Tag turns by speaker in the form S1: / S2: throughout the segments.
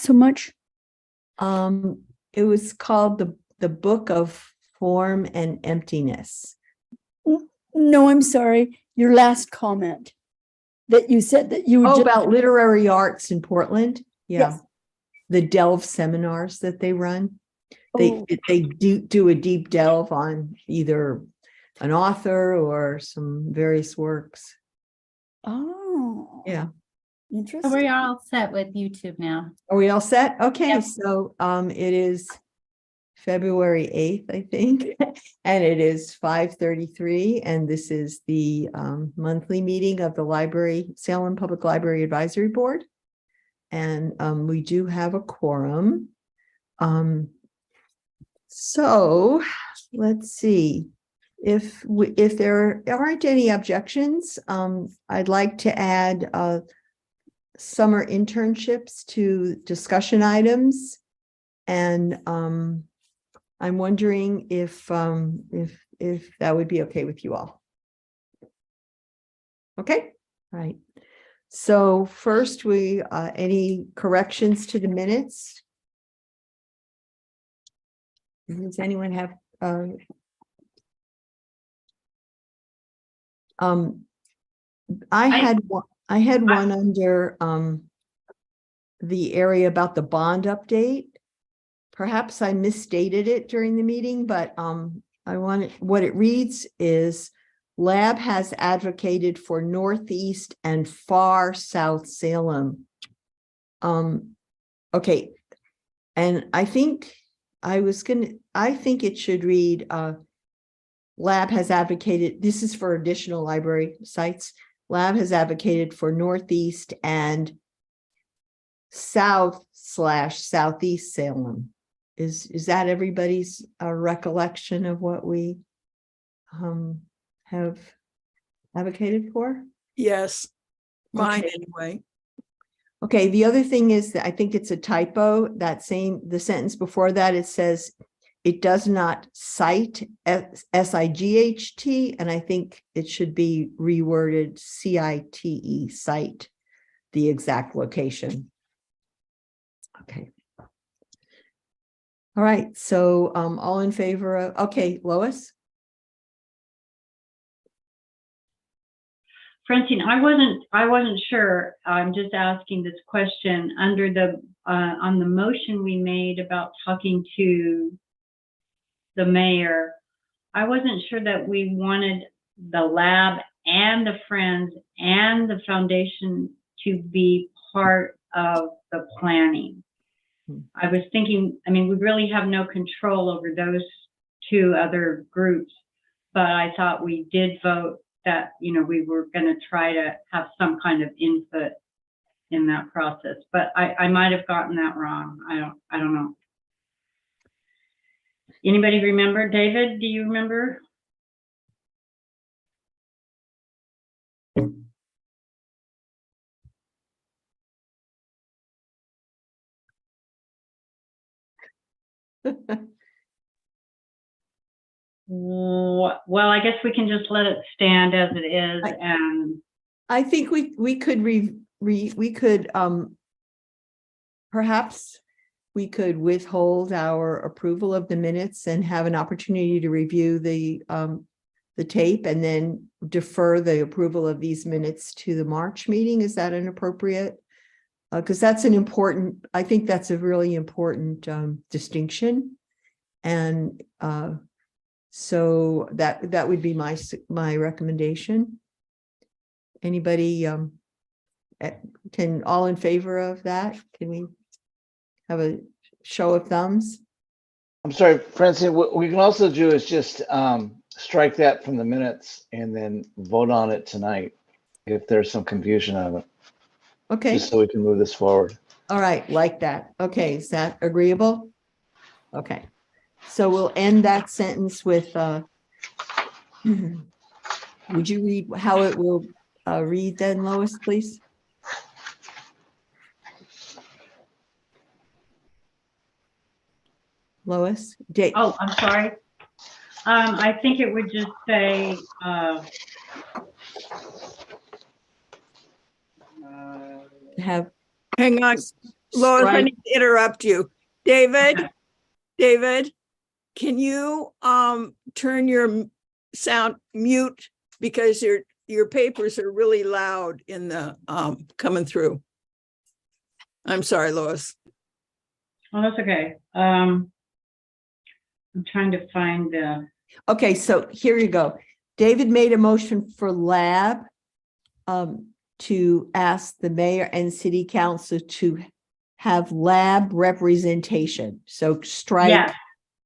S1: so much?
S2: It was called the Book of Form and Emptiness.
S1: No, I'm sorry. Your last comment that you said that you would
S2: Oh, about literary arts in Portland. Yeah.
S1: Yes.
S2: The delve seminars that they run.
S1: Oh.
S2: They do a deep delve on either an author or some various works.
S1: Oh.
S2: Yeah.
S3: So
S1: Interesting.
S3: we're all set with YouTube now.
S2: Are we all set? Okay,
S3: Yep.
S2: so it is February 8th, I think, and it is 5:33, and this is the monthly meeting of the Salem Public Library Advisory Board. And we do have a quorum. So let's see. If there aren't any objections, I'd like to add summer internships to discussion items. And I'm wondering if that would be okay with you all. Okay, all right. So first, any corrections to the minutes? Does anyone have? I had one under the area about the bond update. Perhaps I misstated it during the meeting, but what it reads is Lab has advocated for Northeast and far South Salem. Okay. And I think it should read Lab has advocated, this is for additional library sites. Lab has advocated for Northeast and South/Southeast Salem. Is that everybody's recollection of what we have advocated for?
S4: Yes, mine
S2: Okay.
S4: anyway.
S2: Okay, the other thing is that I think it's a typo. The sentence before that, it says it does not cite SIGHT, and I think it should be reworded CITE, cite the exact location. Okay. All right, so all in favor of, okay, Lois?
S5: Francine, I wasn't sure. I'm just asking this question under the on the motion we made about talking to the mayor. I wasn't sure that we wanted the lab and the Friends and the foundation to be part of the planning. I was thinking, I mean, we really have no control over those two other groups, but I thought we did vote that, you know, we were going to try to have some kind of input in that process, but I might have gotten that wrong. I don't know. Anybody remember? David, do you remember? Well, I guess we can just let it stand as it is. And
S2: I think we could perhaps we could withhold our approval of the minutes and have an opportunity to review the tape and then defer the approval of these minutes to the March meeting. Is that an appropriate? Because that's an important, I think that's a really important distinction. And so that would be my recommendation. Anybody can all in favor of that? Can we have a show of thumbs?
S6: I'm sorry, Francine, what we can also do is just strike that from the minutes and then vote on it tonight if there's some confusion on it.
S2: Okay.
S6: Just so we can move this forward.
S2: All right, like that. Okay, is that agreeable? Okay. So we'll end that sentence with, would you read how it will read then, Lois, please? Lois?
S5: oh, I'm sorry. I think it would just say
S2: Have
S4: Hang on, Lois, I
S2: strike-
S4: need to interrupt you. David, can you turn your sound mute because your papers are really loud in the coming through. I'm sorry, Lois.
S5: Oh, that's okay. I'm trying to find the,
S2: Okay, so here you go. David made a motion for lab to ask the mayor and city council to have lab representation. So
S5: yes,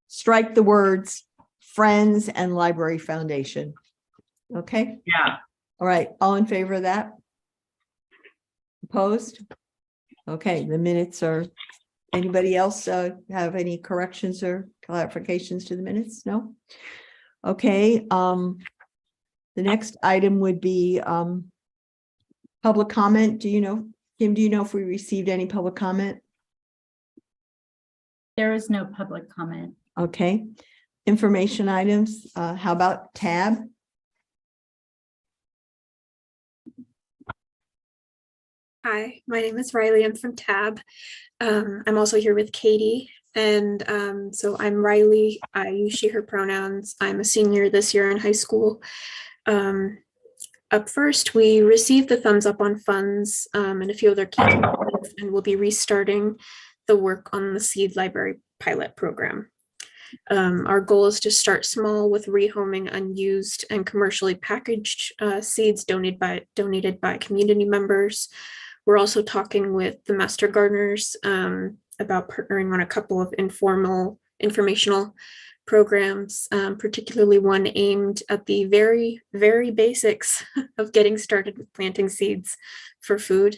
S2: strike the words Friends and Library Foundation. Okay,
S5: yeah.
S2: all right, all in favor of that? Opposed? Okay, the minutes are, anybody else have any corrections or clarifications to the minutes? No? Okay, the next item would be public comment. Do you know, Kim, do you know if we received any public comment?
S3: There is no public comment.
S2: Okay, information items, how about tab?
S7: Hi, my name is Riley. I'm from TAB. I'm also here with Katie. And so I'm Riley. I use she, her pronouns. I'm a senior this year in high school. Up first, we received the thumbs up on funds and a few other key components, and we'll be restarting the work on the seed library pilot program. Our goal is to start small with rehoming unused and commercially packaged seeds donated by community members. We're also talking with the Master Gardeners about partnering on a couple of informal informational programs, particularly one aimed at the very, very basics of getting started with planting seeds for food.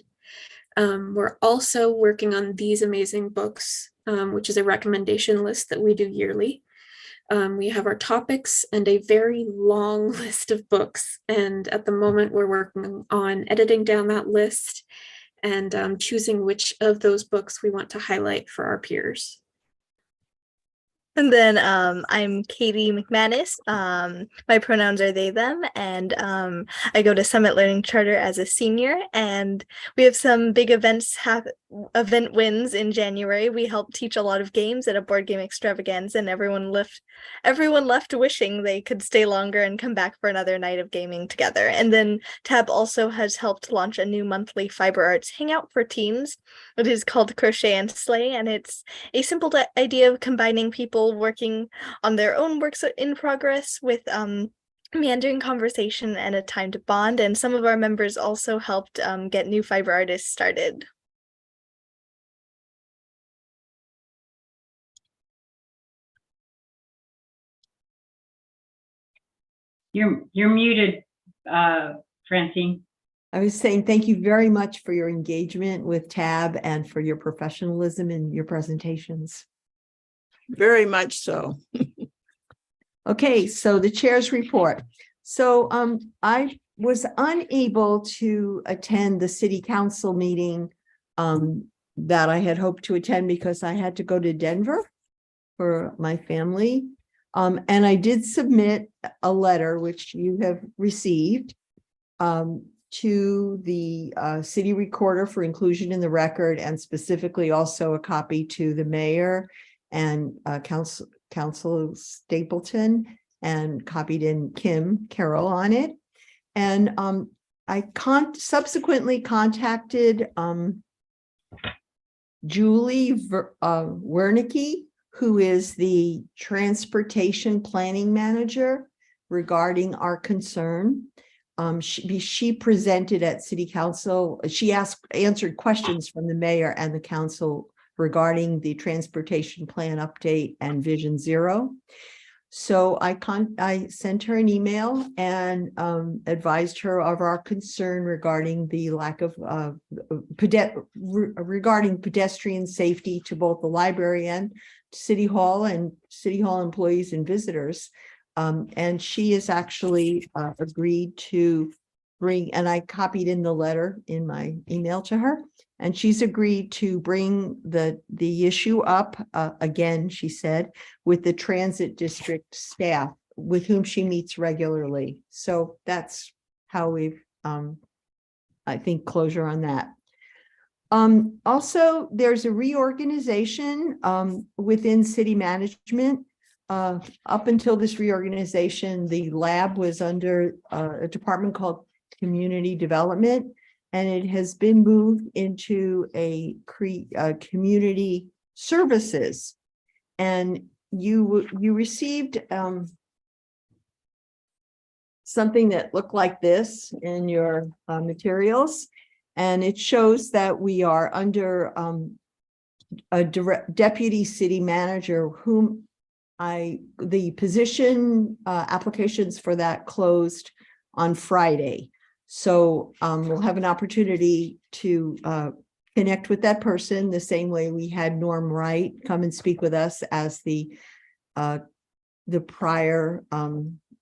S7: We're also working on These Amazing Books, which is a recommendation list that we do yearly. We have our topics and a very long list of books. And at the moment, we're working on editing down that list and choosing which of those books we want to highlight for our peers.
S8: And then I'm Katie McManus. My pronouns are they, them, and I go to Summit Learning Charter as a senior, and we have some big event wins in January. We helped teach a lot of games at a board game extravaganza, and everyone left wishing they could stay longer and come back for another night of gaming together. And then TAB also has helped launch a new monthly fiber arts hangout for teens. It is called Crochet and Slay, and it's a simple idea of combining people working on their own works in progress with meandering conversation and a time to bond. And some of our members also helped get new fiber artists started.
S5: You're muted, Francine.
S2: I was saying thank you very much for your engagement with tab and for your professionalism in your presentations.
S4: Very much so.
S2: Okay, so the chair's report. So I was unable to attend the city council meeting that I had hoped to attend because I had to go to Denver for my family. And I did submit a letter, which you have received, to the city recorder for inclusion in the record, and specifically also a copy to the mayor and Council Stapleton, and copied in Kim Carroll on it. And I subsequently contacted Julie Wernicke, who is the transportation planning manager, regarding our concern. She presented at city council. She answered questions from the mayor and the council regarding the transportation plan update and Vision Zero. So I sent her an email and advised her of our concern regarding the lack of regarding pedestrian safety to both the library and City Hall, and City Hall employees and visitors. And she has actually agreed to bring, and I copied in the letter in my email to her, and she's agreed to bring the issue up again, she said, with the transit district staff with whom she meets regularly. So that's how we've, I think, closure on that. Also, there's a reorganization within city management. Up until this reorganization, the lab was under a department called Community Development, and it has been moved into a community services. And you received something that looked like this in your materials. And it shows that we are under a deputy city manager whom the position applications for that closed on Friday. So we'll have an opportunity to connect with that person the same way we had Norm Wright come and speak with us as the prior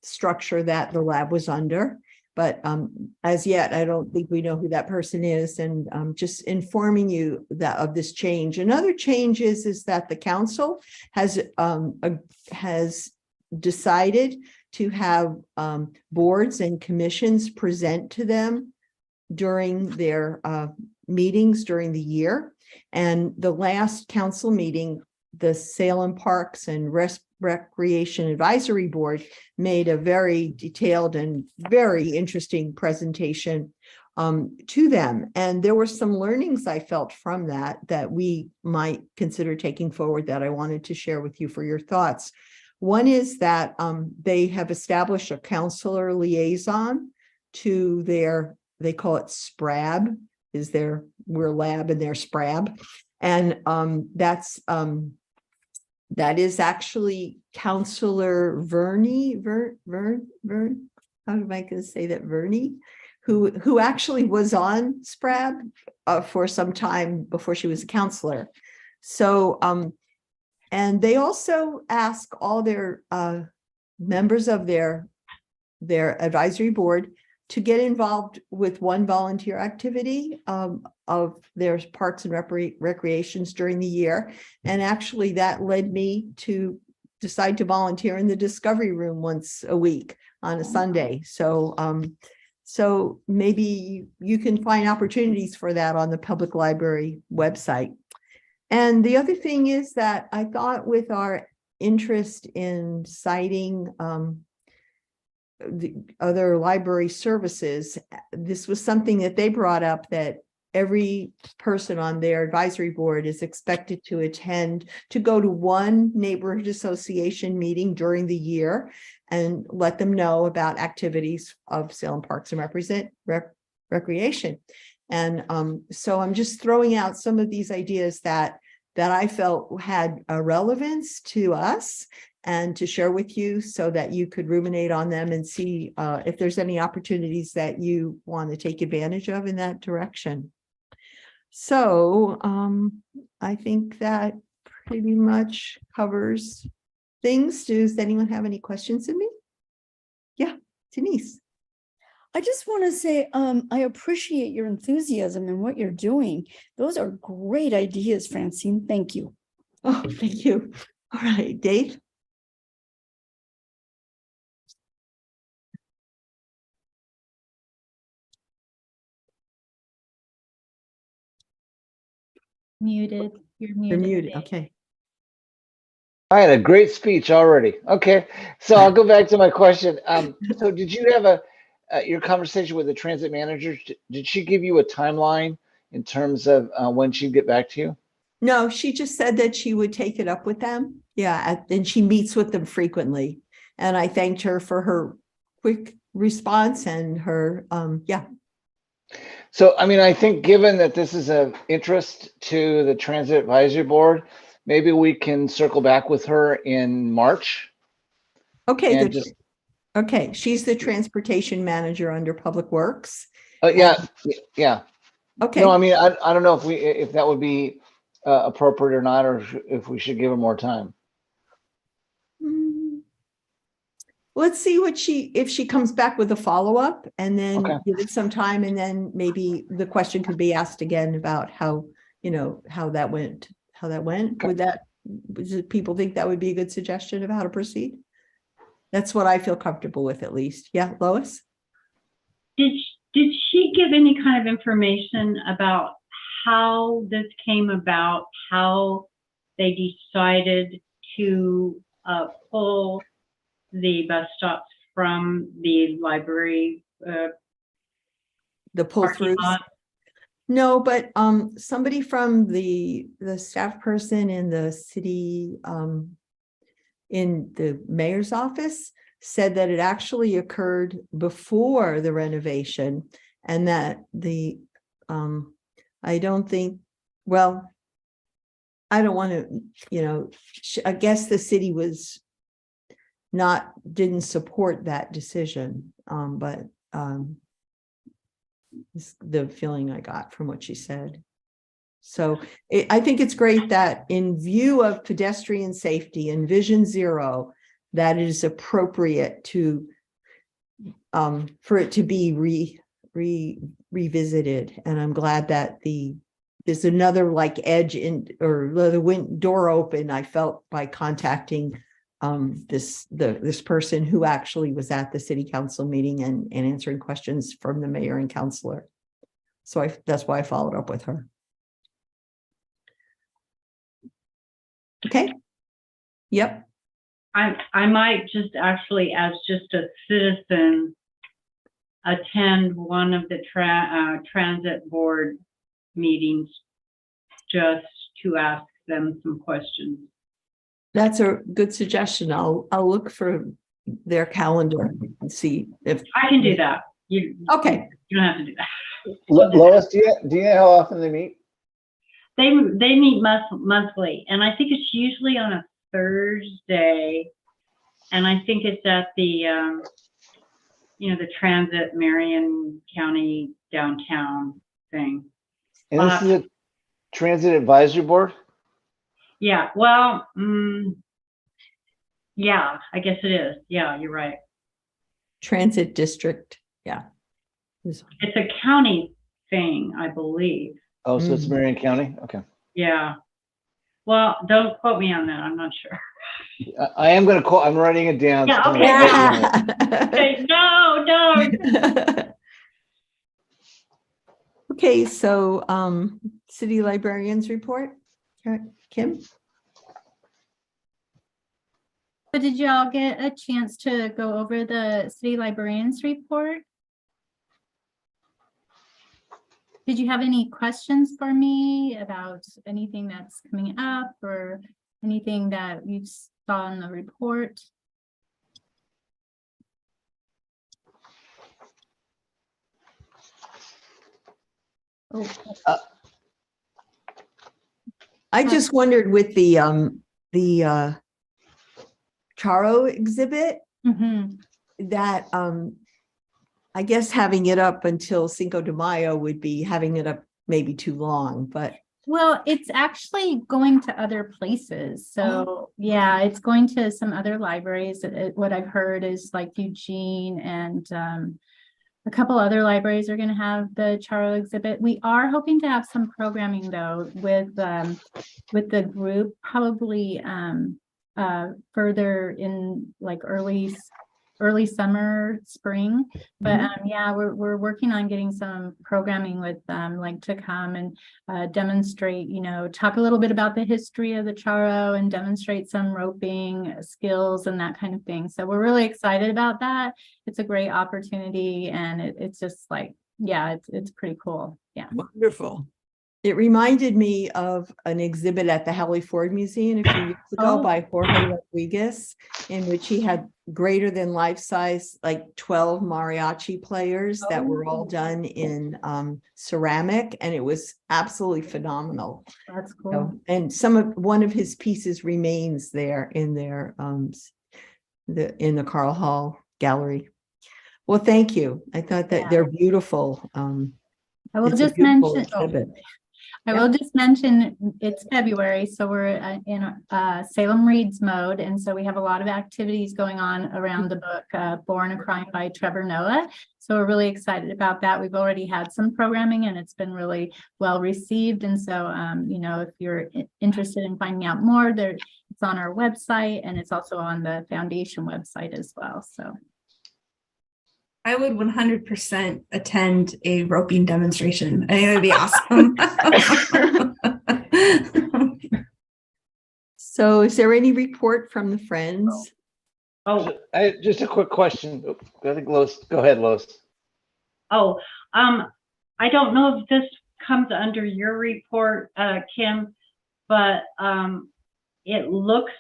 S2: structure that the lab was under. But as yet, I don't think we know who that person is, and just informing you that of this change. Another change is that the council has decided to have boards and commissions present to them during their meetings during the year. And the last council meeting, the Salem Parks and Recreation Advisory Board made a very detailed and very interesting presentation to them. And there were some learnings I felt from that we might consider taking forward that I wanted to share with you for your thoughts. One is that they have established a counselor liaison to they call it SPRAB, we're lab and they're SPRAB. And that is actually Counselor Verney, how am I going to say that? Verney, who actually was on SPRAB for some time before she was a counselor. So, and they also ask all their members of their advisory board to get involved with one volunteer activity of their parks and recreations during the year. And actually that led me to decide to volunteer in the discovery room once a week on a Sunday. So, so maybe you can find opportunities for that on the public library website. And the other thing is that I thought with our interest in citing the other library services, this was something that they brought up, that every person on their advisory board is expected to go to one neighborhood association meeting during the year and let them know about activities of Salem Parks and Recreation. And so I'm just throwing out some of these ideas that I felt had a relevance to us and to share with you so that you could ruminate on them and see if there's any opportunities that you want to take advantage of in that direction. So I think that pretty much covers things. Does anyone have any questions of me? Yeah, Denise.
S1: I just want to say, I appreciate your enthusiasm and what you're doing. Those are great ideas, Francine. Thank you.
S2: Oh, thank you. All right, Dave.
S3: Muted. You're
S2: You're
S3: muted.
S2: muted.
S3: Dave.
S2: Okay.
S6: I had a great speech already. Okay, so I'll go back to my question. So did you have your conversation with the transit manager? Did she give you a timeline in terms of when she'd get back to you?
S2: No, she just said that she would take it up with them. Yeah, and she meets with them frequently. And I thanked her for her quick response and her, yeah.
S6: So, I mean, I think given that this is of interest to the Transit Advisory Board, maybe we can circle back with her in March.
S2: Okay,
S6: And just,
S2: okay. She's the transportation manager under Public Works.
S6: yeah, yeah.
S2: Okay.
S6: No, I mean, I don't know if that would be appropriate or not, or if we should give her more time.
S2: Let's see if she comes back with a follow-up, and then
S6: Okay.
S2: give it some time, and then maybe the question could be asked again about how that went.
S6: Okay.
S2: Would people think that would be a good suggestion of how to proceed? That's what I feel comfortable with, at least. Yeah, Lois?
S5: Did she give any kind of information about how this came about, how they decided to pull the bus stops from the library
S2: The pull
S5: parking
S2: throughs?
S5: lot?
S2: No, but somebody from the staff person in the city in the mayor's office said that it actually occurred before the renovation, and that the I don't think, well, I don't want to, you know, I guess the city didn't support that decision, but is the feeling I got from what she said. So I think it's great that in view of pedestrian safety and Vision Zero, that it is appropriate to for it to be revisited. And I'm glad that there's another like edge in, or the door open, I felt, by contacting this person who actually was at the city council meeting and answering questions from the mayor and councilor. So that's why I followed up with her. Okay. Yep.
S5: I might just actually, as just a citizen, attend one of the transit board meetings just to ask them some questions.
S2: That's a good suggestion. I'll look for their calendar and see if
S5: I can do that.
S2: Okay.
S5: You don't have to do that.
S6: Lois, do you know how often they meet?
S5: They meet monthly, and I think it's usually on a Thursday, and I think it's at the the Transit Marion County downtown thing.
S6: And this is a transit advisory board?
S5: Yeah, well, yeah, I guess it is. Yeah, you're right.
S2: transit district. Yeah.
S5: It's a county thing, I believe.
S6: Oh, so it's Marion County? Okay.
S5: Yeah. Well, don't quote me on that. I'm not sure.
S6: I am going to call, I'm writing it down.
S5: Yeah,
S6: so
S5: okay.
S6: I'm
S5: Okay, no, don't.
S2: Okay, so city librarians report. Kim?
S3: So did y'all get a chance to go over the city librarians report? Did you have any questions for me about anything that's coming up or anything that you saw in the report? Oh,
S2: I just wondered with the Charo exhibit that I guess having it up until Cinco de Mayo would be having it up maybe too long, but
S3: well, it's actually going to other places. So yeah, it's going to some other libraries. What I've heard is like Eugene and a couple other libraries are going to have the Charo exhibit. We are hoping to have some programming though with the group, probably further in like early summer, spring. But yeah, we're working on getting some programming with them, like to come and demonstrate, talk a little bit about the history of the Charo and demonstrate some roping skills and that kind of thing. So we're really excited about that. It's a great opportunity, and it's just like, yeah, it's pretty cool. Yeah.
S4: Wonderful.
S2: it reminded me of an exhibit at the Hallie Ford Museum a few years ago by Jorge Rodriguez, in which he had greater than life-size, like 12 mariachi players that were all done in ceramic, and it was absolutely phenomenal.
S3: That's cool.
S2: So, and one of his pieces remains there in their in the Carl Hall Gallery. Well, thank you. I thought that they're beautiful.
S3: I will just mention. I will just mention it's February, so we're in Salem Reads mode, and so we have a lot of activities going on around the book Born a Crime by Trevor Noah. So we're really excited about that. We've already had some programming, and it's been really well received. And so, if you're interested in finding out more, it's on our website, and it's also on the foundation website as well. So.
S9: I would 100% attend a roping demonstration. I think it would be awesome.
S2: So is there any report from the Friends?
S5: Oh,
S6: Just a quick question. I think Lois, go ahead, Lois.
S5: oh, I don't know if this comes under your report, Kim, but it looks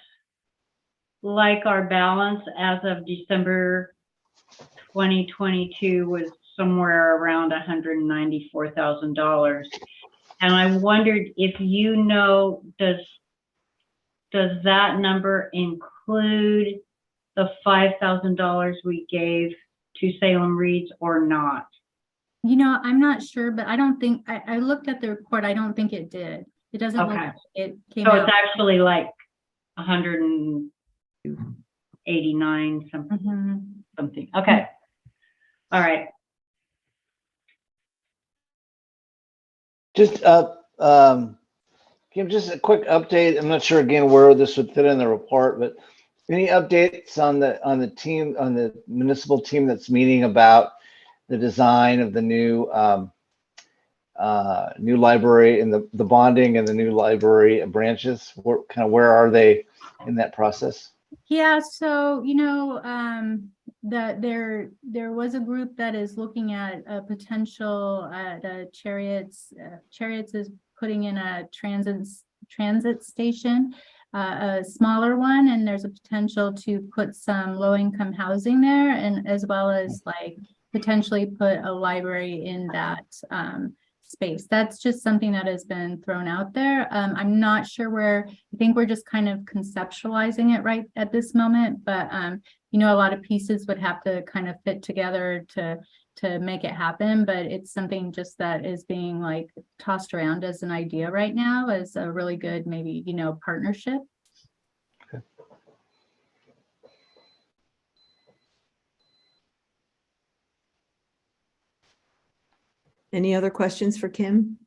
S5: like our balance as of December 2022 was somewhere around $194,000. And I wondered if you know, does that number include the $5,000 we gave to Salem Reeds or not?
S3: You know, I'm not sure, but I don't think, I looked at the report. I don't think it did. It doesn't look
S5: Okay.
S3: like it came
S5: So
S3: out.
S5: it's actually like 189 something.
S3: Mhm.
S5: Something. Okay. All right.
S6: Just Kim, just a quick update. I'm not sure again where this would fit in the report, but any updates on the team, on the municipal team that's meeting about the design of the new new library and the bonding and the new library branches? Where are they in that process?
S3: Yeah, so you know, that there was a group that is looking at a potential at Chariots. Chariots is putting in a transit station, a smaller one, and there's a potential to put some low-income housing there, and as well as like potentially put a library in that space. That's just something that has been thrown out there. I'm not sure where, I think we're just kind of conceptualizing it right at this moment, but you know, a lot of pieces would have to kind of fit together to make it happen, but it's something just that is being like tossed around as an idea right now as a really good, maybe, you know, partnership.
S6: Okay.
S2: Any other questions for Kim?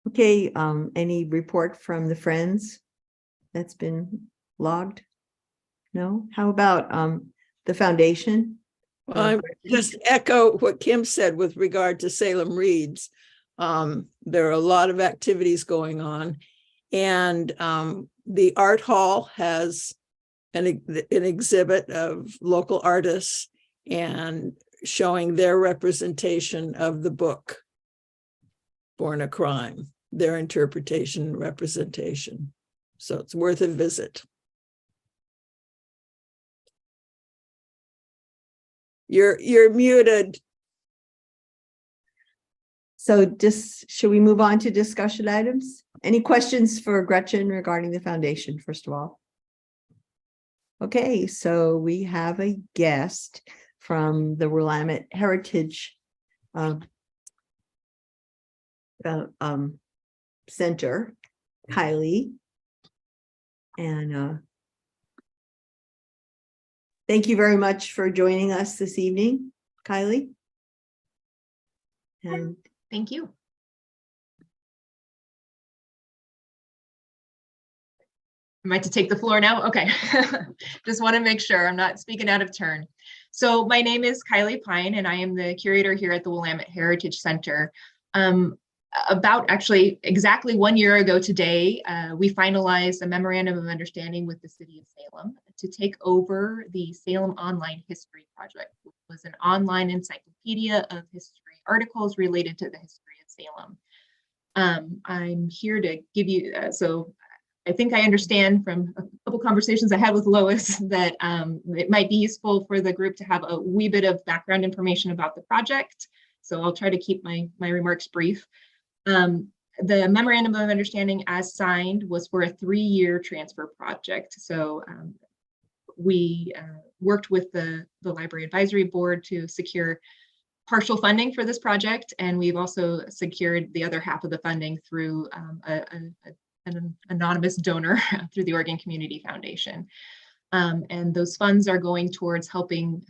S2: Okay, any report from the Friends that's been logged? No? How about the foundation?
S4: I just echo what Kim said with regard to Salem Reeds. There are a lot of activities going on, and the art hall has an exhibit of local artists and showing their representation of the book Born a Crime, their interpretation and representation. So it's worth a visit. You're muted.
S2: So just, should we move on to discussion items? Any questions for Gretchen regarding the foundation, first of all? Okay, so we have a guest from the Willamette Heritage Center, Kylie. And thank you very much for joining us this evening, Kylie. And
S10: thank you. Am I to take the floor now? Okay. Just want to make sure I'm not speaking out of turn. So my name is Kylie Pine, and I am the curator here at the Willamette Heritage Center. About actually exactly 1 year ago today, we finalized a memorandum of understanding with the city of Salem to take over the Salem Online History Project, which was an online encyclopedia of history articles related to the history of Salem. I'm here to give you, so I think I understand from a couple conversations I had with Lois that it might be useful for the group to have a wee bit of background information about the project. So I'll try to keep my remarks brief. The memorandum of understanding as signed was for a 3-year transfer project. So we worked with the Library Advisory Board to secure partial funding for this project, and we've also secured the other half of the funding through an anonymous donor through the Oregon Community Foundation. And those funds are going towards helping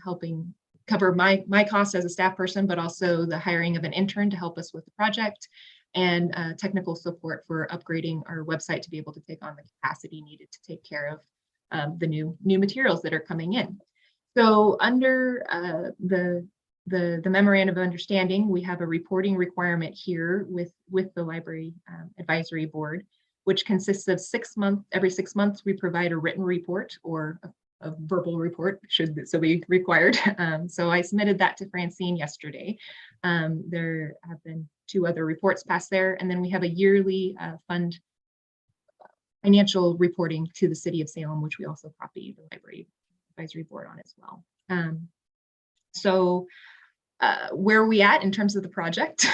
S10: cover my costs as a staff person, but also the hiring of an intern to help us with the project, and technical support for upgrading our website to be able to take on the capacity needed to take care of the new materials that are coming in. So under the memorandum of understanding, we have a reporting requirement here with the library advisory board, which consists of every 6 months, we provide a written report or a verbal report should so be required. So I submitted that to Francine yesterday. There have been 2 other reports passed there, and then we have a yearly fund financial reporting to the city of Salem, which we also copy the library advisory board on as well. So where are we at in terms of the project?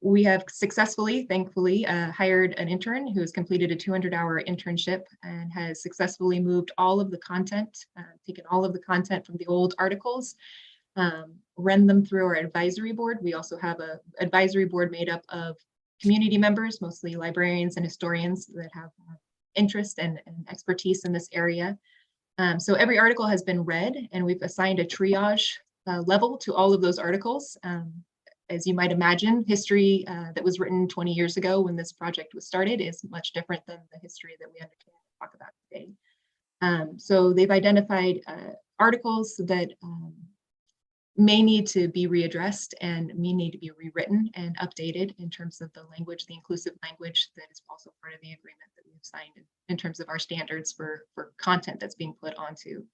S10: We have successfully, thankfully, hired an intern who has completed a 200-hour internship and has successfully moved all of the content, taken all of the content from the old articles, run them through our advisory board. We also have an advisory board made up of community members, mostly librarians and historians that have interest and expertise in this area. So every article has been read, and we've assigned a triage level to all of those articles. As you might imagine, history that was written 20 years ago when this project was started is much different than the history that we understand and talk about today. So they've identified articles that may need to be readdressed and may need to be rewritten and updated in terms of the language, the inclusive language that is also part of the agreement that we've signed in terms of our standards for content that's being put onto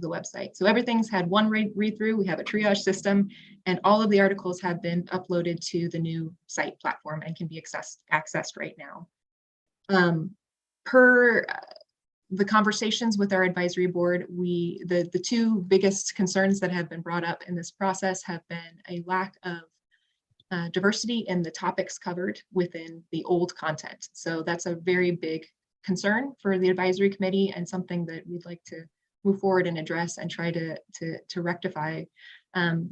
S10: the website. So everything's had one read through. We have a triage system, and all of the articles have been uploaded to the new site platform and can be accessed right now. Per the conversations with our advisory board, the 2 biggest concerns that have been brought up in this process have been a lack of diversity in the topics covered within the old content. So that's a very big concern for the advisory committee and something that we'd like to move forward and address and try to rectify.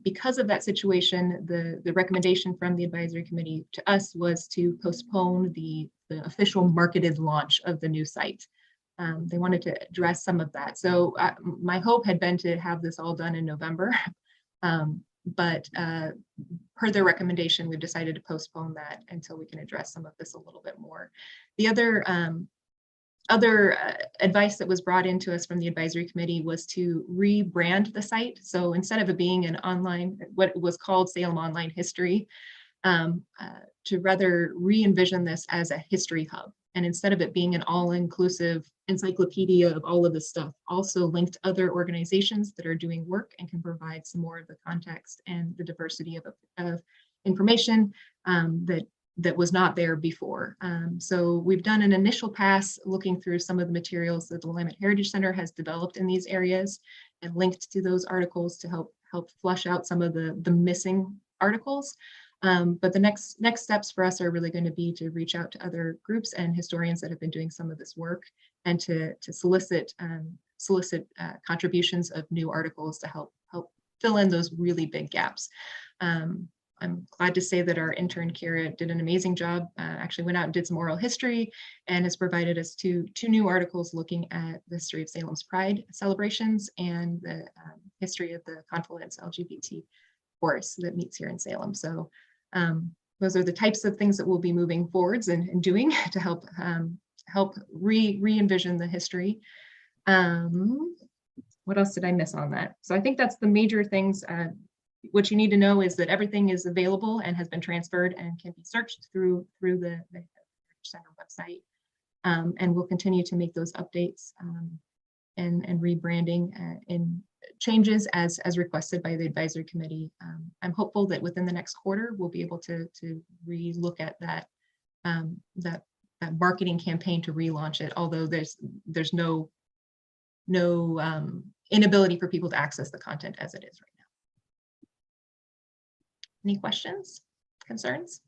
S10: Because of that situation, the recommendation from the advisory committee to us was to postpone the official marketed launch of the new site. They wanted to address some of that. So my hope had been to have this all done in November, but per their recommendation, we've decided to postpone that until we can address some of this a little bit more. The other advice that was brought into us from the advisory committee was to rebrand the site. So instead of it being an online, what was called Salem Online History, to rather re-envision this as a history hub. And instead of it being an all-inclusive encyclopedia of all of this stuff, also linked to other organizations that are doing work and can provide some more of the context and the diversity of information that was not there before. So we've done an initial pass looking through some of the materials that the Willamette Heritage Center has developed in these areas and linked to those articles to help flush out some of the missing articles. But the next steps for us are really going to be to reach out to other groups and historians that have been doing some of this work and to solicit contributions of new articles to help fill in those really big gaps. I'm glad to say that our intern Kira did an amazing job, actually went out and did some oral history and has provided us two new articles looking at the history of Salem's Pride celebrations and the history of the Confluence LGBT chorus that meets here in Salem. So those are the types of things that we'll be moving forwards and doing to help re-envision the history. What else did I miss on that? So I think that's the major things. What you need to know is that everything is available and has been transferred and can be searched through the center website. And we'll continue to make those updates and rebranding and changes as requested by the advisory committee. I'm hopeful that within the next quarter, we'll be able to re-look at that marketing campaign to relaunch it, although there's no inability for people to access the content as it is right now. Any questions, concerns?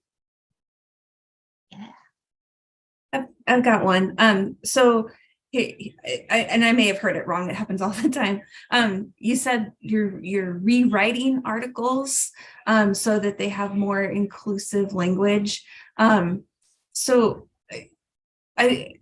S9: Yeah. I've got one. So I may have heard it wrong. It happens all the time. You said you're rewriting articles so that they have more inclusive language. So I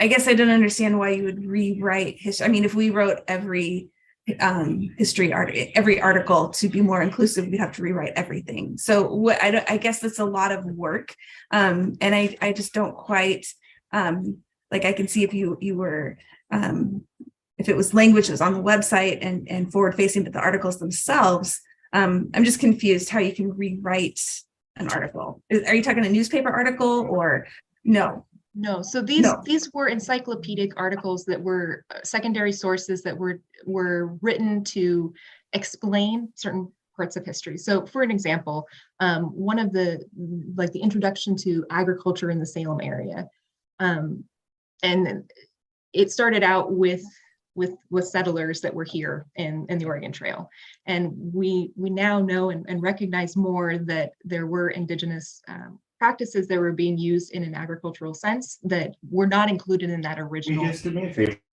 S9: guess I don't understand why you would rewrite history. I mean, if we wrote every every article to be more inclusive, we have to rewrite everything. So I guess that's a lot of work, and I just don't quite like. I can see if you were if it was language that was on the website and forward facing, but the articles themselves, I'm just confused how you can rewrite an article. Are you talking a newspaper article or no?
S10: No, so
S9: No.
S10: these were encyclopedic articles that were secondary sources that were written to explain certain parts of history. So for an example, one of the introduction to agriculture in the Salem area. And it started out with settlers that were here in the Oregon Trail. And we now know and recognize more that there were indigenous practices that were being used in an agricultural sense that were not included in that original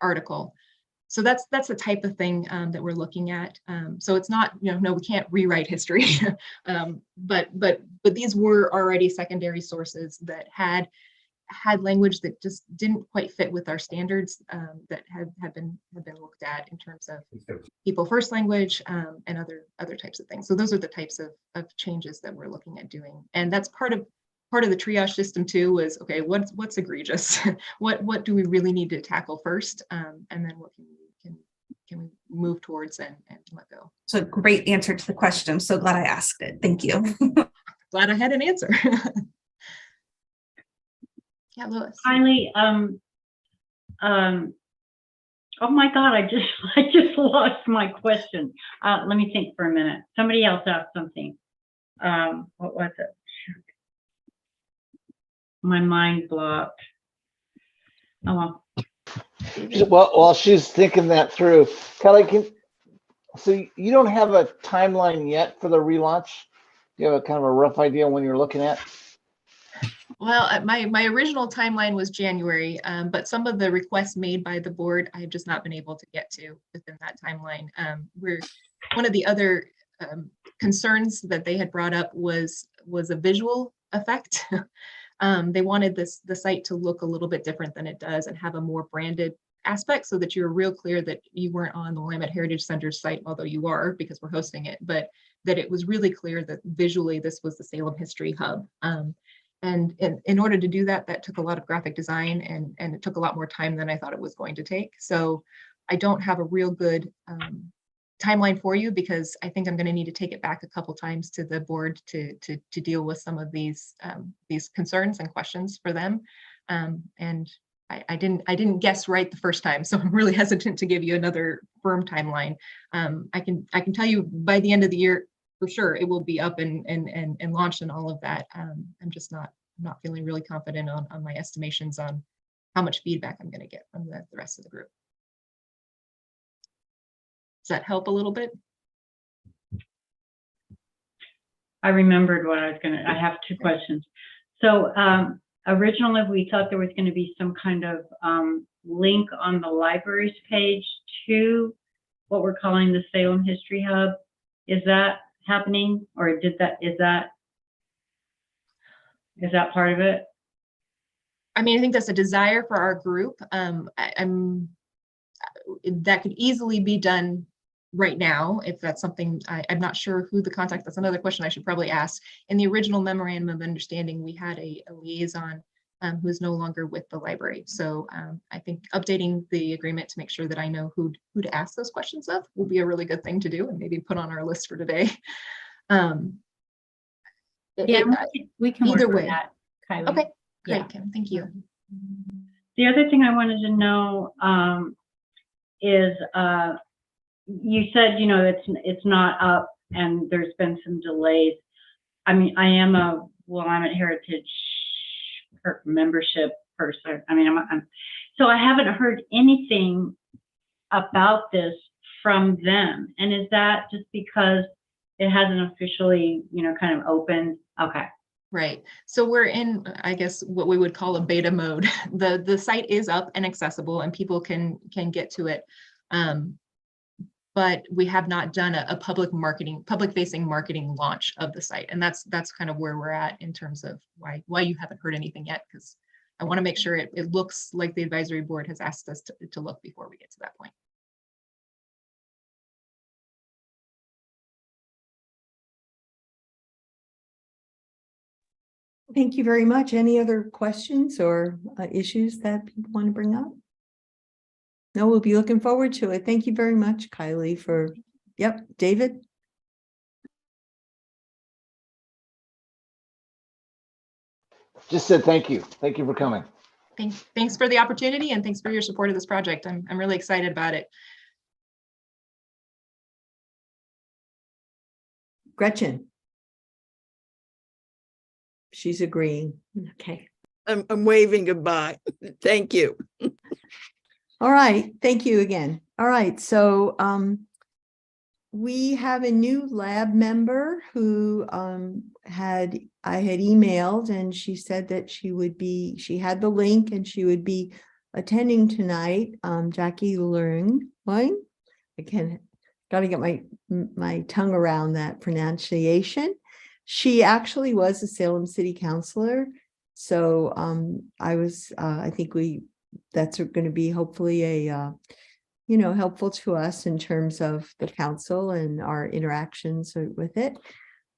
S10: article. So that's the type of thing that we're looking at. So it's not, no, we can't rewrite history, but these were already secondary sources that had language that just didn't quite fit with our standards that have been looked at in terms of people first language and other types of things. So those are the types of changes that we're looking at doing, and that's part of the triage system too. Was okay, what's egregious? what do we really need to tackle first, and then what can we move towards and let go?
S9: So great answer to the question. I'm so glad I asked it. Thank you.
S10: Glad I had an answer. Yeah, Lois.
S5: Finally, oh my God, I just lost my question. Let me think for a minute. Somebody else asked something. What was it? My mind blocked. Oh,
S6: Well, while she's thinking that through, Kelly, so you don't have a timeline yet for the relaunch? Do you have a kind of a rough idea when you're looking at?
S10: Well, my original timeline was January, but some of the requests made by the board, I have just not been able to get to within that timeline. One of the other concerns that they had brought up was a visual effect. They wanted the site to look a little bit different than it does and have a more branded aspect so that you're real clear that you weren't on the Willamette Heritage Center's site, although you are because we're hosting it, but that it was really clear that visually this was the Salem History Hub. And in order to do that, that took a lot of graphic design and it took a lot more time than I thought it was going to take. So I don't have a real good timeline for you because I think I'm going to need to take it back a couple times to the board to deal with some of these concerns and questions for them. And I didn't guess right the first time, so I'm really hesitant to give you another firm timeline. I can tell you by the end of the year, for sure, it will be up and launched and all of that. I'm just not feeling really confident on my estimations on how much feedback I'm going to get from the rest of the group. Does that help a little bit?
S5: I remembered what I was going to, I have two questions. So originally we thought there was going to be some kind of link on the library's page to what we're calling the Salem History Hub. Is that happening, or is that part of it?
S10: I mean, I think that's a desire for our group. That could easily be done right now if that's something. I'm not sure who the contact. That's another question I should probably ask. In the original memorandum of understanding, we had a liaison who is no longer with the library. So I think updating the agreement to make sure that I know who to ask those questions of will be a really good thing to do and maybe put on our list for today.
S3: We can
S10: either
S3: work
S10: way.
S3: on that, Kylie.
S10: Okay, great,
S3: Yeah.
S10: Kim. Thank you.
S5: The other thing I wanted to know is you said, it's not up and there's been some delays. I mean, I am a Willamette Heritage membership person. I mean, so I haven't heard anything about this from them. And is that just because it hasn't officially, kind of opened? Okay.
S10: Right. So we're in, I guess, what we would call a beta mode. The site is up and accessible and people can get to it. But we have not done a public facing marketing launch of the site. And that's kind of where we're at in terms of why you haven't heard anything yet, because I want to make sure it looks like the advisory board has asked us to look before we get to that point.
S2: Thank you very much. Any other questions or issues that people want to bring up? No, we'll be looking forward to it. Thank you very much, Kylie, for, yep, David?
S6: Just said thank you. Thank you for coming.
S10: Thanks for the opportunity and thanks for your support of this project. I'm really excited about it.
S2: Gretchen? She's agreeing. Okay.
S4: I'm waving goodbye. Thank you.
S2: All right. Thank you again. All right. So we have a new lab member who I had emailed, and she said that she had the link and she would be attending tonight. Jackie Leung. I got to get my tongue around that pronunciation. She actually was a Salem City Councilor. So I think that's going to be hopefully a helpful to us in terms of the council and our interactions with it.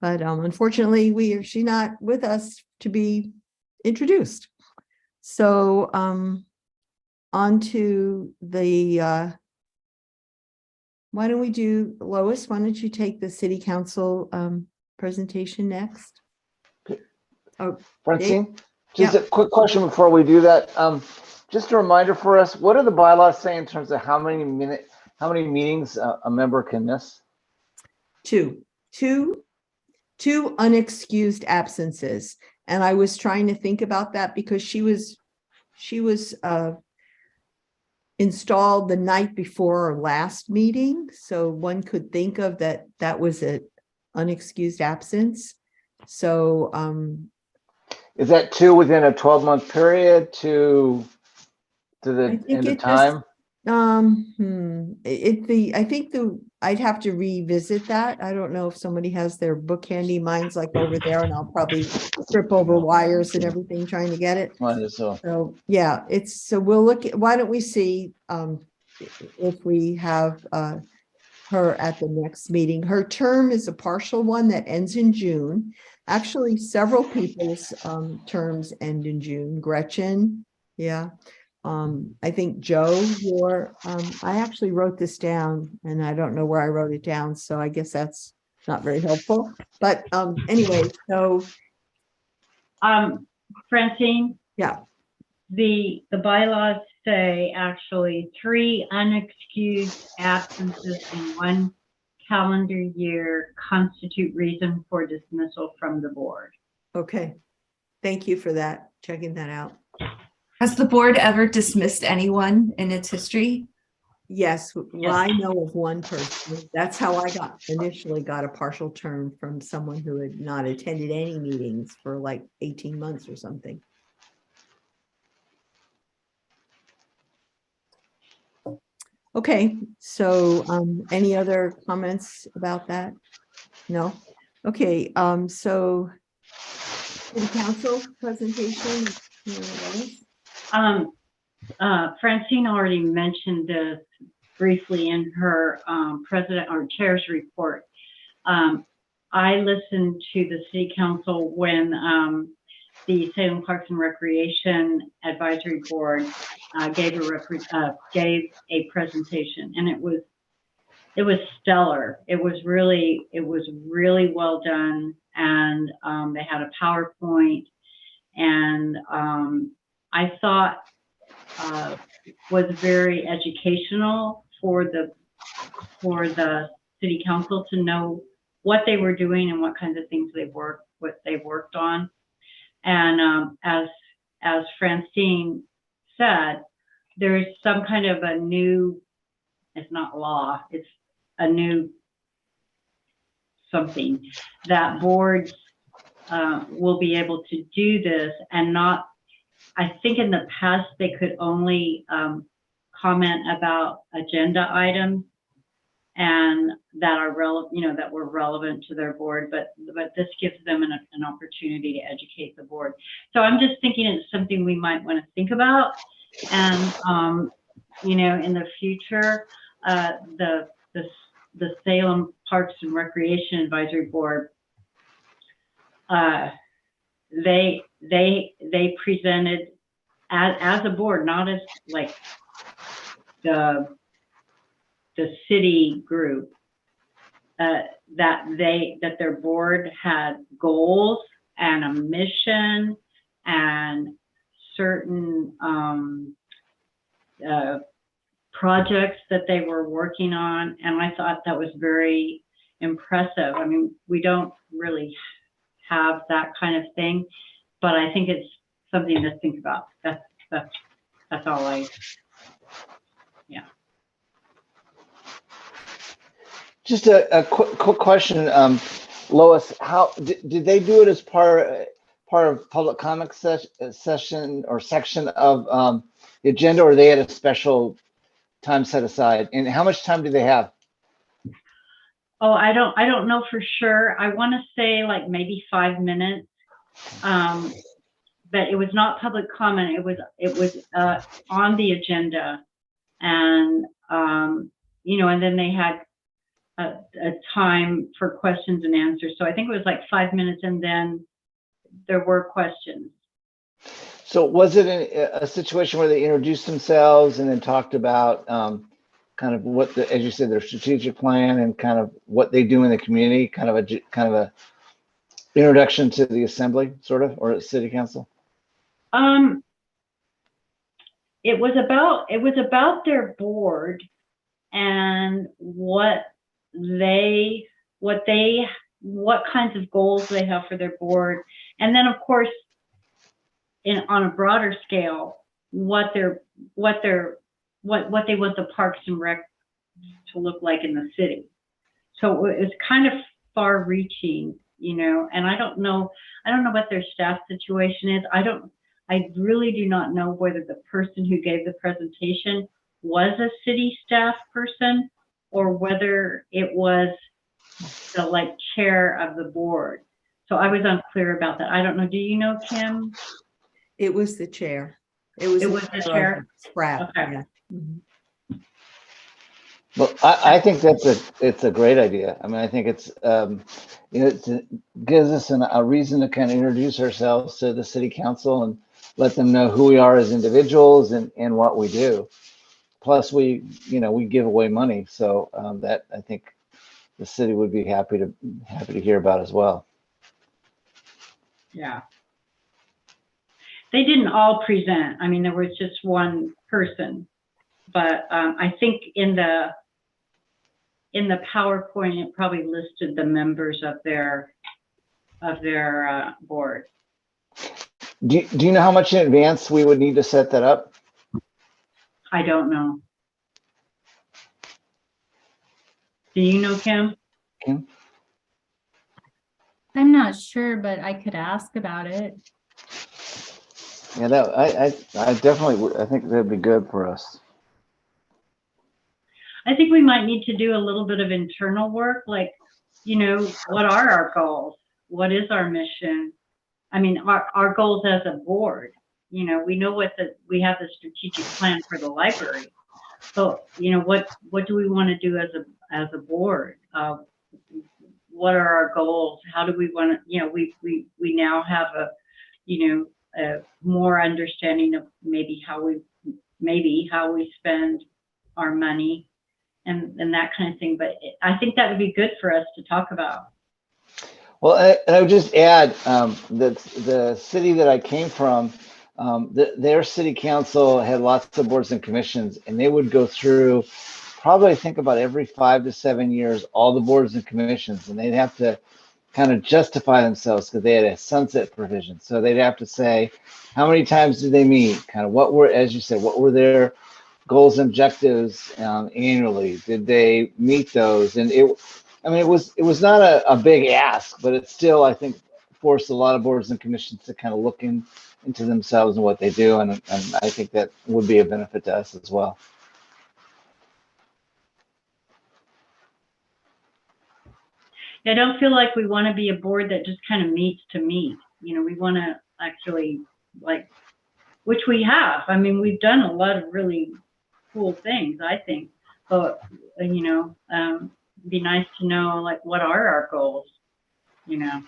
S2: But unfortunately, she's not with us to be introduced. So on to the, why don't we do, Lois, why don't you take the city council presentation next? Oh,
S6: Francine, just a quick question before we do that. Just a reminder for us, what do the bylaws say in terms of how many meetings a member can miss?
S2: Two unexcused absences. And I was trying to think about that because she was installed the night before our last meeting. So one could think of that was an unexcused absence. So
S6: is that 2 within a 12-month period to the end of time? I'd have to revisit that. I don't know if somebody has their book handy. Mine's like over there, and I'll probably trip over wires and everything trying to get it. So yeah, so we'll look at, why don't we see if we have her at the next meeting. Her term is a partial one that ends in June. Actually, several people's terms end in June. Gretchen, yeah. I think Joe, I actually wrote this down and I don't know where I wrote it down. So I guess that's not very helpful, but anyway, so.
S5: Francine?
S2: Yeah.
S5: The bylaws say actually 3 unexcused absences in 1 calendar year constitute reason for dismissal from the board.
S2: Okay. Thank you for that, checking that out.
S9: Has the board ever dismissed anyone in its history?
S2: Yes, well, I know of one person. That's how I initially got a partial term from someone who had not attended any meetings for like 18 months or something. Okay, so any other comments about that? No? Okay, so city council presentation.
S5: Francine already mentioned this briefly in her president or chair's report. I listened to the city council when the Salem Parks and Recreation Advisory Board gave a presentation, and it was stellar. It was really well done, and they had a PowerPoint, and I thought was very educational for the city council to know what they were doing and what kinds of things they worked on. And as Francine said, there's some kind of a new, it's not law, it's a new something that boards will be able to do this, and not, I think in the past they could only comment about agenda items and that are relevant, that were relevant to their board, but this gives them an opportunity to educate the board. So I'm just thinking it's something we might want to think about, and in the future, the Salem Parks and Recreation Advisory Board, they presented as a board, not as like the city group, that their board had goals and a mission and certain projects that they were working on. And I thought that was very impressive. I mean, we don't really have that kind of thing, but I think it's something to think about. That's all yeah.
S6: Just a quick question, Lois. How did they do it as part of public comment session or section of the agenda, or they had a special time set aside? And how much time do they have?
S5: Oh, I don't know for sure. I want to say like maybe 5 minutes. But it was not public comment. It was on the agenda, and you know, and then they had a time for questions and answers. So I think it was like 5 minutes, and then there were questions.
S6: So was it a situation where they introduced themselves and then talked about kind of what as you said, their strategic plan and kind of what they do in the community, kind of a introduction to the assembly, sort of, or city council?
S5: It was about their board and what kinds of goals they have for their board, and then of course, on a broader scale, what they want the Parks and Rec to look like in the city. So it's kind of far-reaching, you know. And I don't know what their staff situation is. I really do not know whether the person who gave the presentation was a city staff person or whether it was the chair of the board. So I was unclear about that. I don't know. Do you know, Kim?
S2: It was the chair. It was
S5: the chair.
S2: Spratt.
S5: Okay.
S2: Yeah. Mhm.
S6: Well, I think it's a great idea. I mean, I think it's you know, it gives us a reason to kind of introduce ourselves to the city council and let them know who we are as individuals and what we do. Plus, we give away money, so that I think the city would be happy to hear about as well.
S5: Yeah. They didn't all present. I mean, there was just one person, but I think in the PowerPoint, it probably listed the members of their board.
S6: Do you know how much in advance we would need to set that up?
S5: I don't know. Do you know, Kim?
S6: Kim?
S3: I'm not sure, but I could ask about it.
S6: Yeah, that I definitely would. I think that'd be good for us.
S5: I think we might need to do a little bit of internal work, like, you know, what are our goals? What is our mission? I mean, our goals as a board. You know, we know we have the strategic plan for the library. So, you know, what do we want to do as a board? What are our goals? How do we want to, you know, we now have a more understanding of maybe how we spend our money and that kind of thing. But I think that would be good for us to talk about.
S6: Well, and I would just add that the city that I came from, their city council had lots of boards and commissions, and they would go through probably, I think, about every 5 to 7 years, all the boards and commissions, and they'd have to kind of justify themselves because they had a sunset provision. So they'd have to say, how many times did they meet? Kind of what were, as you said, what were their goals and objectives annually? Did they meet those? And it was not a big ask, but it still, I think, forced a lot of boards and commissions to kind of look into themselves and what they do. And I think that would be a benefit to us as well.
S5: I don't feel like we want to be a board that just kind of meets to meet. You know, we want to actually, which we have. I mean, we've done a lot of really cool things, I think. But, you know, be nice to know, what are our goals, you know?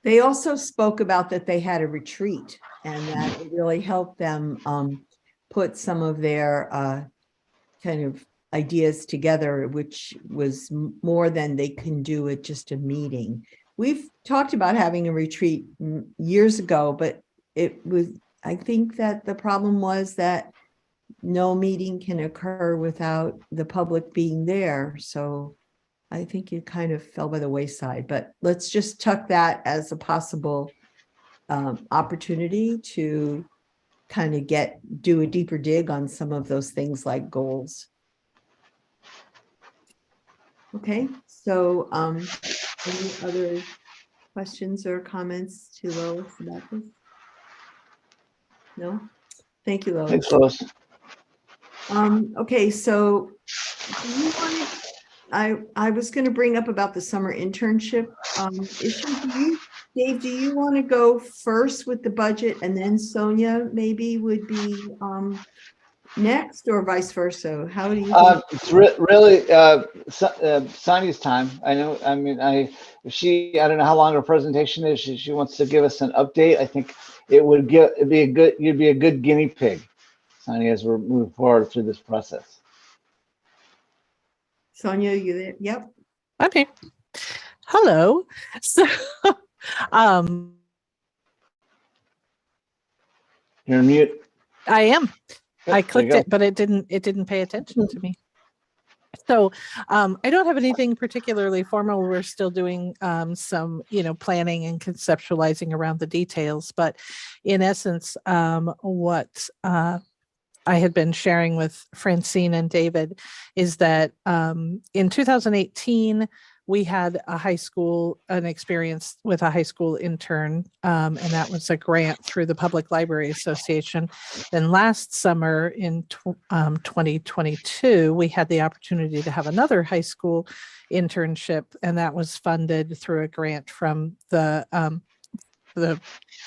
S2: They also spoke about that they had a retreat and that it really helped them put some of their kind of ideas together, which was more than they can do at just a meeting. We've talked about having a retreat years ago, but it was, I think that the problem was that no meeting can occur without the public being there. So I think it kind of fell by the wayside, but let's just tuck that as a possible opportunity to kind of do a deeper dig on some of those things like goals. Okay, so any other questions or comments to Lois about this? No? Thank you, Lois.
S6: Thanks, Lois.
S2: Okay, so do you want to, I was going to bring up about the summer internship issue. Dave, do you want to go first with the budget and then Sonia maybe would be next, or vice versa? How do you think?
S6: It's really Sonia's time. I know. I mean, I don't know how long her presentation is. She wants to give us an update. I think it'd be a good. You'd be a good guinea pig, Sonia, as we're moving forward through this process.
S2: Sonia, you there? Yep.
S11: Okay. Hello. So,
S6: you're on mute.
S11: I am.
S6: Yep,
S11: I clicked it, but it didn't pay attention to me. So I don't have anything particularly formal. We're still doing some, planning and conceptualizing around the details. But in essence, what I had been sharing with Francine and David is that in 2018, we had an experience with a high school intern, and that was a grant through the Public Library Association. Then last summer in 2022, we had the opportunity to have another high school internship, and that was funded through a grant from the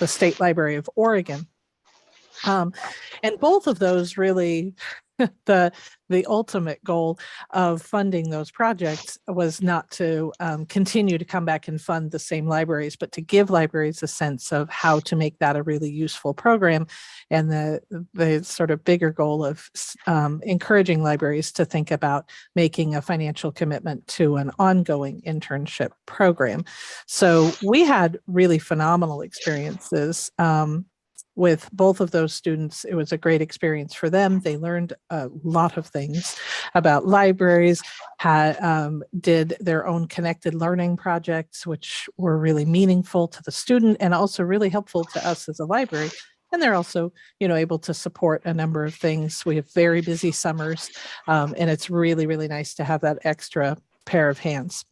S11: State Library of Oregon. And both of those really, the ultimate goal of funding those projects was not to continue to come back and fund the same libraries, but to give libraries a sense of how to make that a really useful program. And the sort of bigger goal of encouraging libraries to think about making a financial commitment to an ongoing internship program. So we had really phenomenal experiences with both of those students. It was a great experience for them. They learned a lot of things about libraries, did their own connected learning projects, which were really meaningful to the student and also really helpful to us as a library. And they're also, able to support a number of things. We have very busy summers, and it's really, really nice to have that extra pair of hands.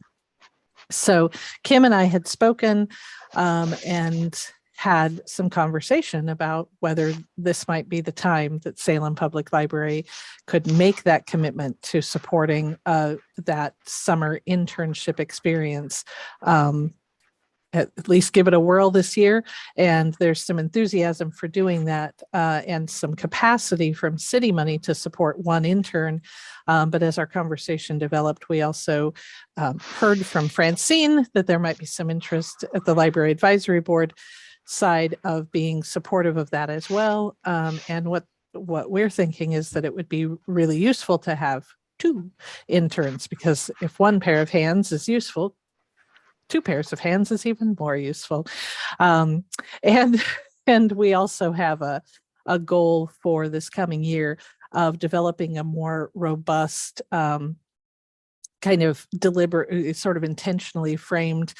S11: So Kim and I had spoken and had some conversation about whether this might be the time that Salem Public Library could make that commitment to supporting that summer internship experience. At least give it a whirl this year. And there's some enthusiasm for doing that and some capacity from city money to support one intern. But as our conversation developed, we also heard from Francine that there might be some interest at the Library Advisory Board side of being supportive of that as well. And what we're thinking is that it would be really useful to have two interns, because if one pair of hands is useful, two pairs of hands is even more useful. And we also have a goal for this coming year of developing a more robust kind of deliberate, sort of intentionally framed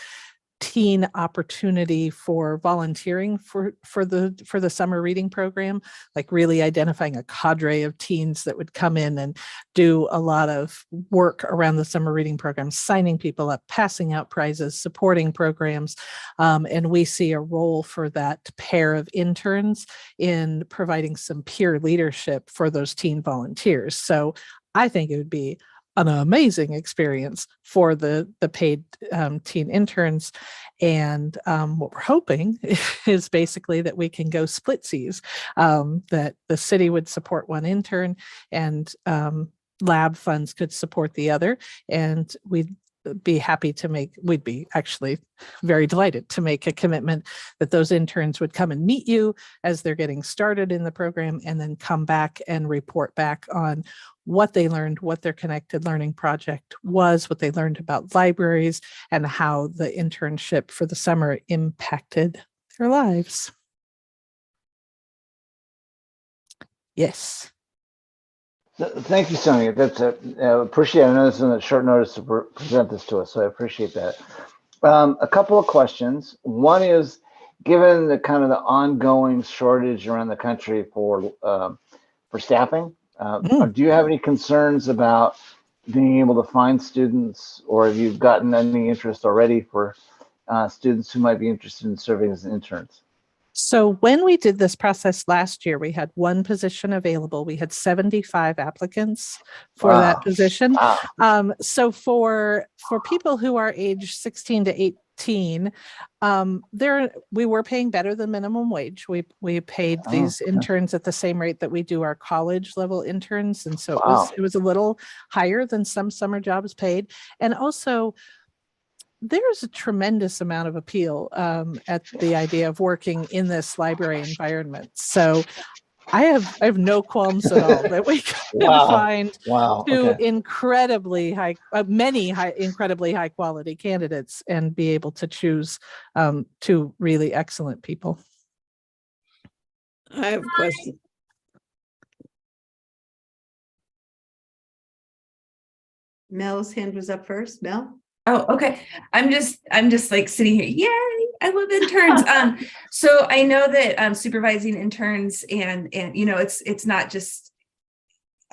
S11: teen opportunity for volunteering for the summer reading program, like really identifying a cadre of teens that would come in and do a lot of work around the summer reading program, signing people up, passing out prizes, supporting programs. And we see a role for that pair of interns in providing some peer leadership for those teen volunteers. So I think it would be an amazing experience for the paid teen interns. And what we're hoping is basically that we can go splitsies, that the city would support one intern and lab funds could support the other. And we'd be happy to make, we'd be actually very delighted to make a commitment that those interns would come and meet you as they're getting started in the program, and then come back and report back on what they learned, what their connected learning project was, what they learned about libraries, and how the internship for the summer impacted their lives. Yes.
S6: Thank you, Sonia. That's appreciate it. I know this is a short notice to present this to us, so I appreciate that. A couple of questions. One is, given the kind of the ongoing shortage around the country for staffing, do you have any concerns about being able to find students, or have you gotten any interest already for students who might be interested in serving as interns?
S11: So when we did this process last year, we had one position available. We had 75 applicants for that position.
S6: Wow.
S11: So for people who are age 16 to 18, we were paying better than minimum wage. We paid these interns at the same rate that we do our college level interns. And so it was a little higher than some summer jobs paid. And also, there's a tremendous amount of appeal at the idea of working in this library environment. So I have no qualms at all that we can find two incredibly incredibly high quality candidates and be able to choose two really excellent people.
S4: I have a question.
S2: Mel's hand was up first. Mel?
S9: Oh, okay. I'm just like sitting here. Yay, I love interns. So I know that supervising interns and you know, it's not just,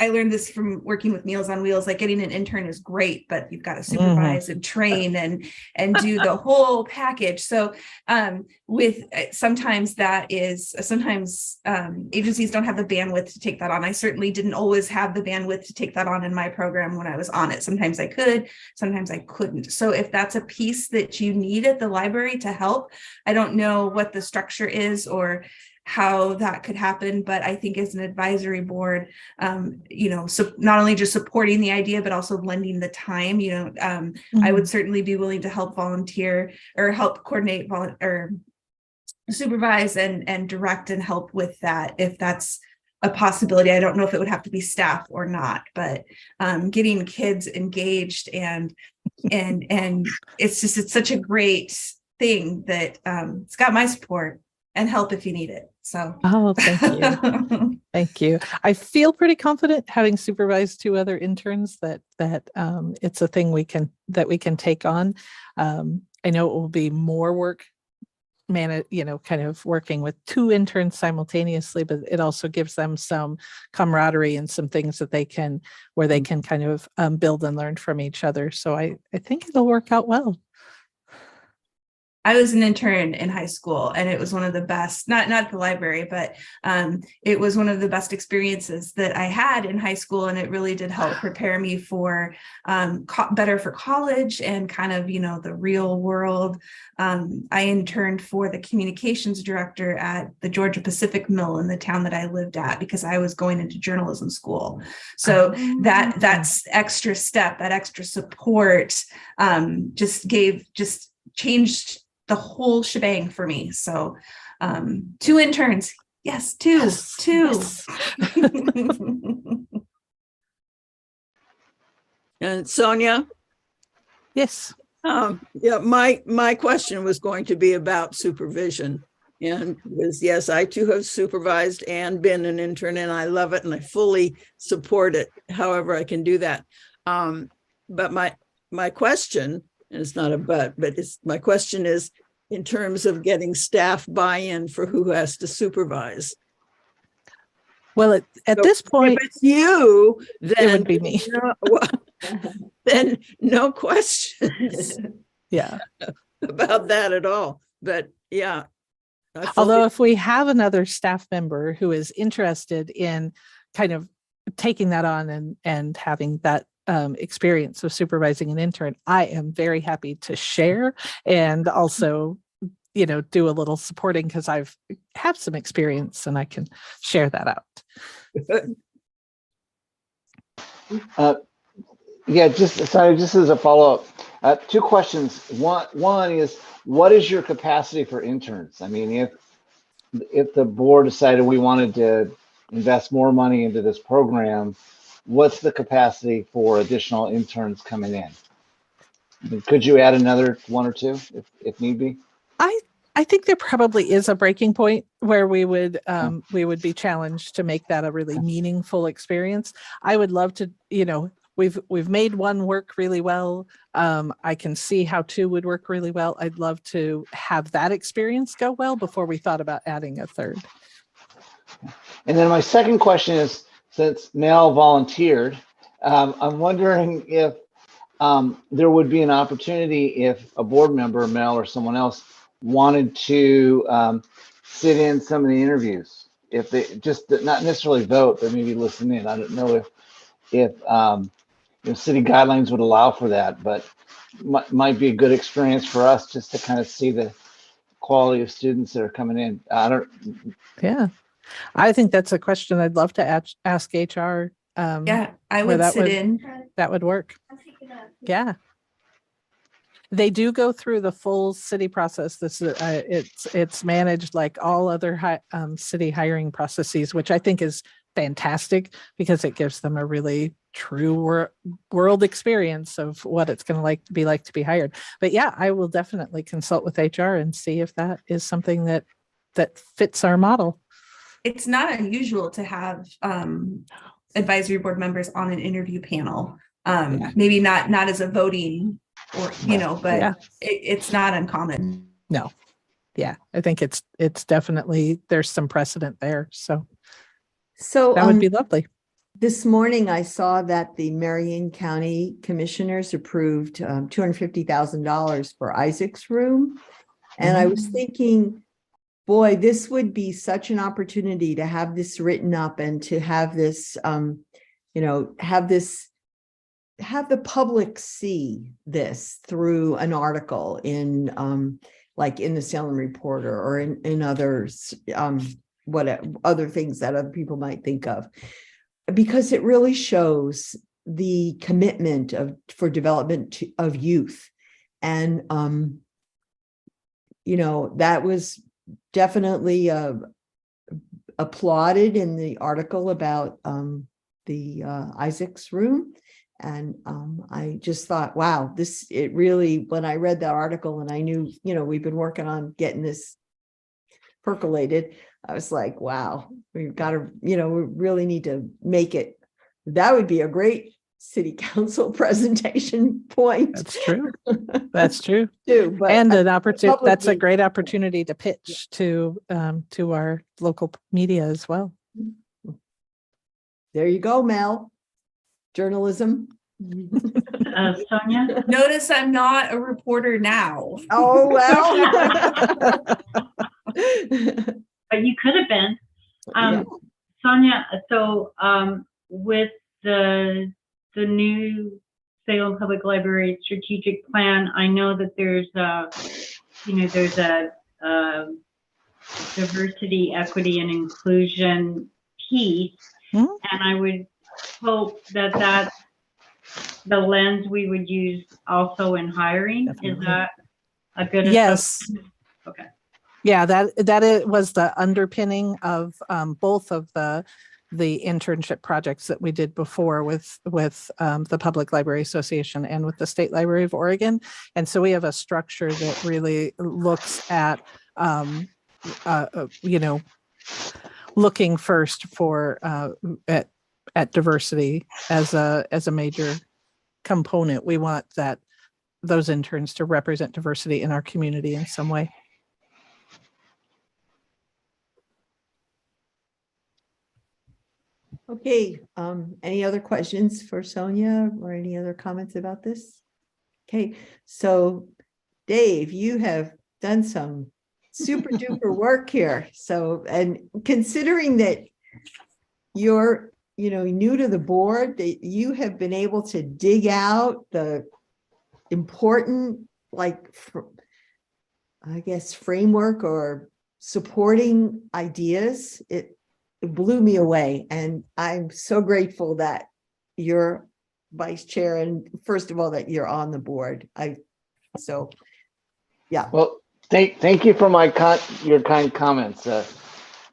S9: I learned this from working with Meals on Wheels, like getting an intern is great, but you've got to supervise and train and do the whole package. So sometimes agencies don't have the bandwidth to take that on. I certainly didn't always have the bandwidth to take that on in my program when I was on it. Sometimes I could, sometimes I couldn't. So if that's a piece that you need at the library to help, I don't know what the structure is or how that could happen, but I think as an advisory board, you know, so not only just supporting the idea, but also lending the time, you know, I would certainly be willing to help volunteer or help coordinate or supervise and direct and help with that if that's a possibility. I don't know if it would have to be staff or not, but getting kids engaged and it's such a great thing that it's got my support and help if you need it. So
S11: thank you. Thank you. I feel pretty confident, having supervised two other interns, that it's a thing we can take on. I know it will be more work, kind of working with two interns simultaneously, but it also gives them some camaraderie and some things that they can kind of build and learn from each other. So I think it'll work out well.
S9: I was an intern in high school, and it was one of the best, not at the library, but it was one of the best experiences that I had in high school. And it really did help prepare me for better for college and kind of, you know, the real world. I interned for the communications director at the Georgia Pacific Mill in the town that I lived at, because I was going into journalism school. So that's extra step, that extra support changed the whole shebang for me. So two interns. Yes, two. Yes.
S4: And Sonia?
S11: Yes.
S4: Yeah, my question was going to be about supervision. And yes, I too have supervised and been an intern, and I love it and I fully support it however I can do that. But my question, and it's not a but my question is in terms of getting staff buy-in for who has to supervise.
S11: Well, at this point,
S4: if it's you, then
S11: it would be me.
S4: Then no questions.
S11: Yeah.
S4: About that at all. But yeah.
S11: Although if we have another staff member who is interested in kind of taking that on and having that experience of supervising an intern, I am very happy to share and also, you know, do a little supporting, because I have some experience and I can share that out.
S6: Yeah, just as a follow-up, Two questions. One is, what is your capacity for interns? I mean, if the board decided we wanted to invest more money into this program, what's the capacity for additional interns coming in? I mean, could you add another one or two if need be?
S11: I think there probably is a breaking point where we would be challenged to make that a really meaningful experience. I would love to, we've made one work really well. I can see how two would work really well. I'd love to have that experience go well before we thought about adding a third.
S6: And then my second question is, since Mel volunteered, I'm wondering if there would be an opportunity if a board member, Mel or someone else, wanted to sit in some of the interviews. If they just not necessarily vote, but maybe listen in. I don't know if city guidelines would allow for that, but might be a good experience for us just to kind of see the quality of students that are coming in.
S11: Yeah, I think that's a question I'd love to ask HR.
S9: Yeah, I would sit in.
S11: That would work. Yeah. They do go through the full city process. This it's managed like all other city hiring processes, which I think is fantastic because it gives them a really true world experience of what it's going to be like to be hired. But yeah, I will definitely consult with HR and see if that is something that fits our model.
S9: It's not unusual to have advisory board members on an interview panel. Maybe not as a voting or, but it's not uncommon.
S11: No. Yeah. I think it's definitely, there's some precedent there. So that would be lovely.
S2: This morning, I saw that the Marion County Commissioners approved $250,000 for Isaac's room. And I was thinking, boy, this would be such an opportunity to have this written up and to have this, have the public see this through an article in like in the Salem Reporter or in others, what other things that other people might think of, because it really shows the commitment for development of youth. And that was definitely applauded in the article about the Isaac's room. And I just thought, wow, it really, when I read the article and I knew, we've been working on getting this percolated, I was like, wow, we've got to, we really need to make it. That would be a great city council presentation point.
S11: That's true. That's true.
S2: Too, but
S11: and an opportunity, that's a great opportunity to pitch to our local media as well.
S2: There you go, Mel. Journalism.
S5: Sonia?
S9: Notice I'm not a reporter now.
S2: Oh, well.
S5: But you could have been. Sonia, so with the new Salem Public Library strategic plan, I know that there's a diversity, equity, and inclusion piece, and I would hope that that's the lens we would use also in hiring. Definitely. Is that a good assumption?
S11: Yes.
S5: Okay.
S11: Yeah, that was the underpinning of both of the internship projects that we did before with the Public Library Association and with the State Library of Oregon. And so we have a structure that really looks at looking first for at diversity as a major component. We want those interns to represent diversity in our community in some way.
S2: Okay, any other questions for Sonia or any other comments about this? Okay, so Dave, you have done some super duper work here. So, and considering that you're, new to the board, that you have been able to dig out the important, framework or supporting ideas, it blew me away. And I'm so grateful that you're vice chair, and first of all, that you're on the board. Yeah.
S6: Well, thank you for your kind comments.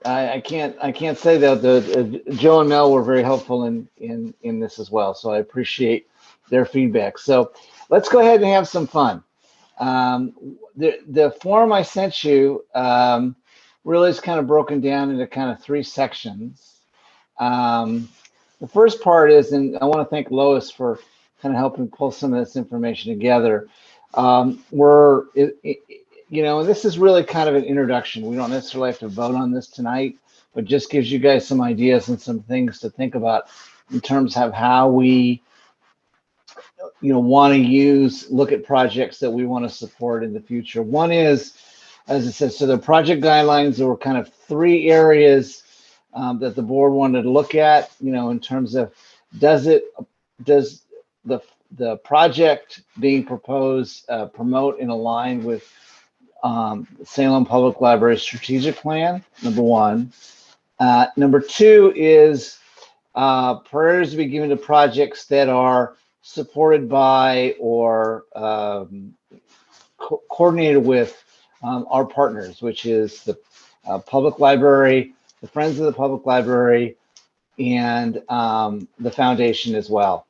S6: I can't say that Joe and Mel were very helpful in this as well. So I appreciate their feedback. So let's go ahead and have some fun. The form I sent you really is kind of broken down into kind of 3 sections. The first part is, and I want to thank Lois for kind of helping pull some of this information together. And this is really kind of an introduction. We don't necessarily have to vote on this tonight, but just gives you guys some ideas and some things to think about in terms of how we, want to look at projects that we want to support in the future. One is, as I said, so the project guidelines, there were kind of 3 areas that the board wanted to look at, in terms of does the project being proposed promote and align with Salem Public Library strategic plan, number 1. Number 2 is priorities to be given to projects that are supported by or coordinated with our partners, which is the public library, the Friends of the Public Library, and the foundation as well.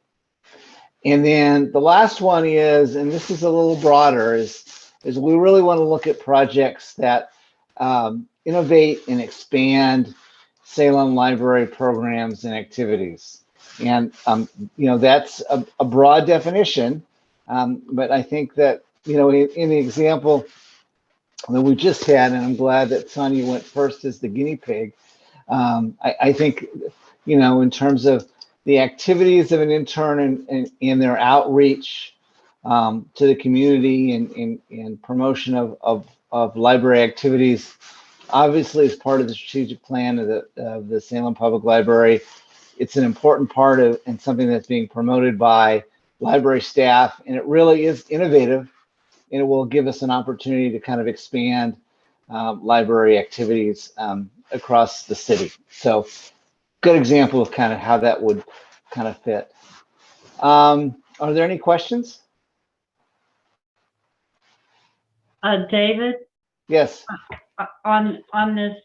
S6: And then the last one is, and this is a little broader, is we really want to look at projects that innovate and expand Salem Library programs and activities. And, that's a broad definition, but I think that, in the example that we just had, and I'm glad that Sonia went first as the guinea pig, I think, in terms of the activities of an intern and their outreach to the community and promotion of library activities, obviously as part of the strategic plan of the Salem Public Library. It's an important part of and something that's being promoted by library staff, and it really is innovative, and it will give us an opportunity to kind of expand library activities across the city. So good example of kind of how that would kind of fit. Are there any questions?
S5: David,
S6: Yes.
S5: on this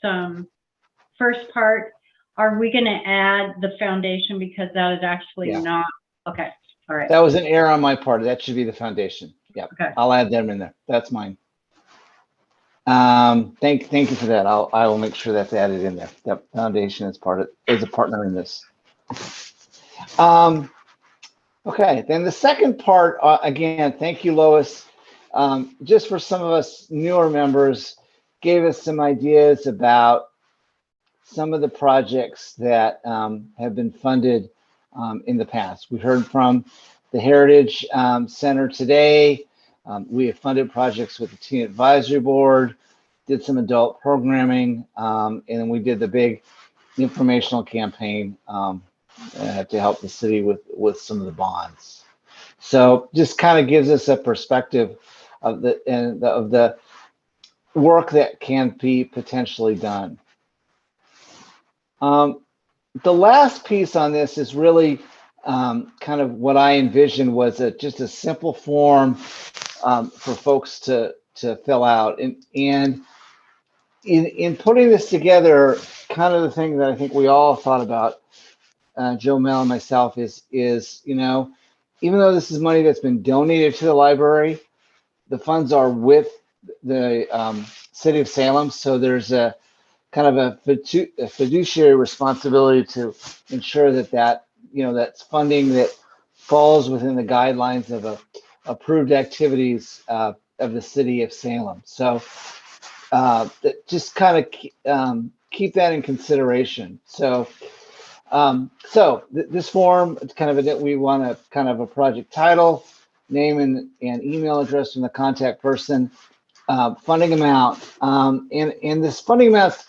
S5: first part, are we going to add the foundation because that is actually not okay? All right.
S6: That was an error on my part. That should be the foundation. Yeah.
S5: Okay.
S6: I'll add them in there. That's mine. Thank you for that. I will make sure that's added in there. That foundation is a partner in this. Okay. Then the second part, again, thank you, Lois. Just for some of us newer members, gave us some ideas about some of the projects that have been funded in the past. We heard from the Heritage Center today. We have funded projects with the Teen Advisory Board, did some adult programming, and then we did the big informational campaign to help the city with some of the bonds. So just kind of gives us a perspective of the work that can be potentially done. The last piece on this is really kind of what I envisioned was just a simple form for folks to fill out. And in putting this together, kind of the thing that I think we all thought about, Joe, Mel, and myself, is even though this is money that's been donated to the library, the funds are with the city of Salem. So there's a kind of a fiduciary responsibility to ensure that that's funding that falls within the guidelines of approved activities of the city of Salem. So just kind of keep that in consideration. So this form, it's kind of we want a kind of a project title, name and email address from the contact person, funding amount, and this funding amount's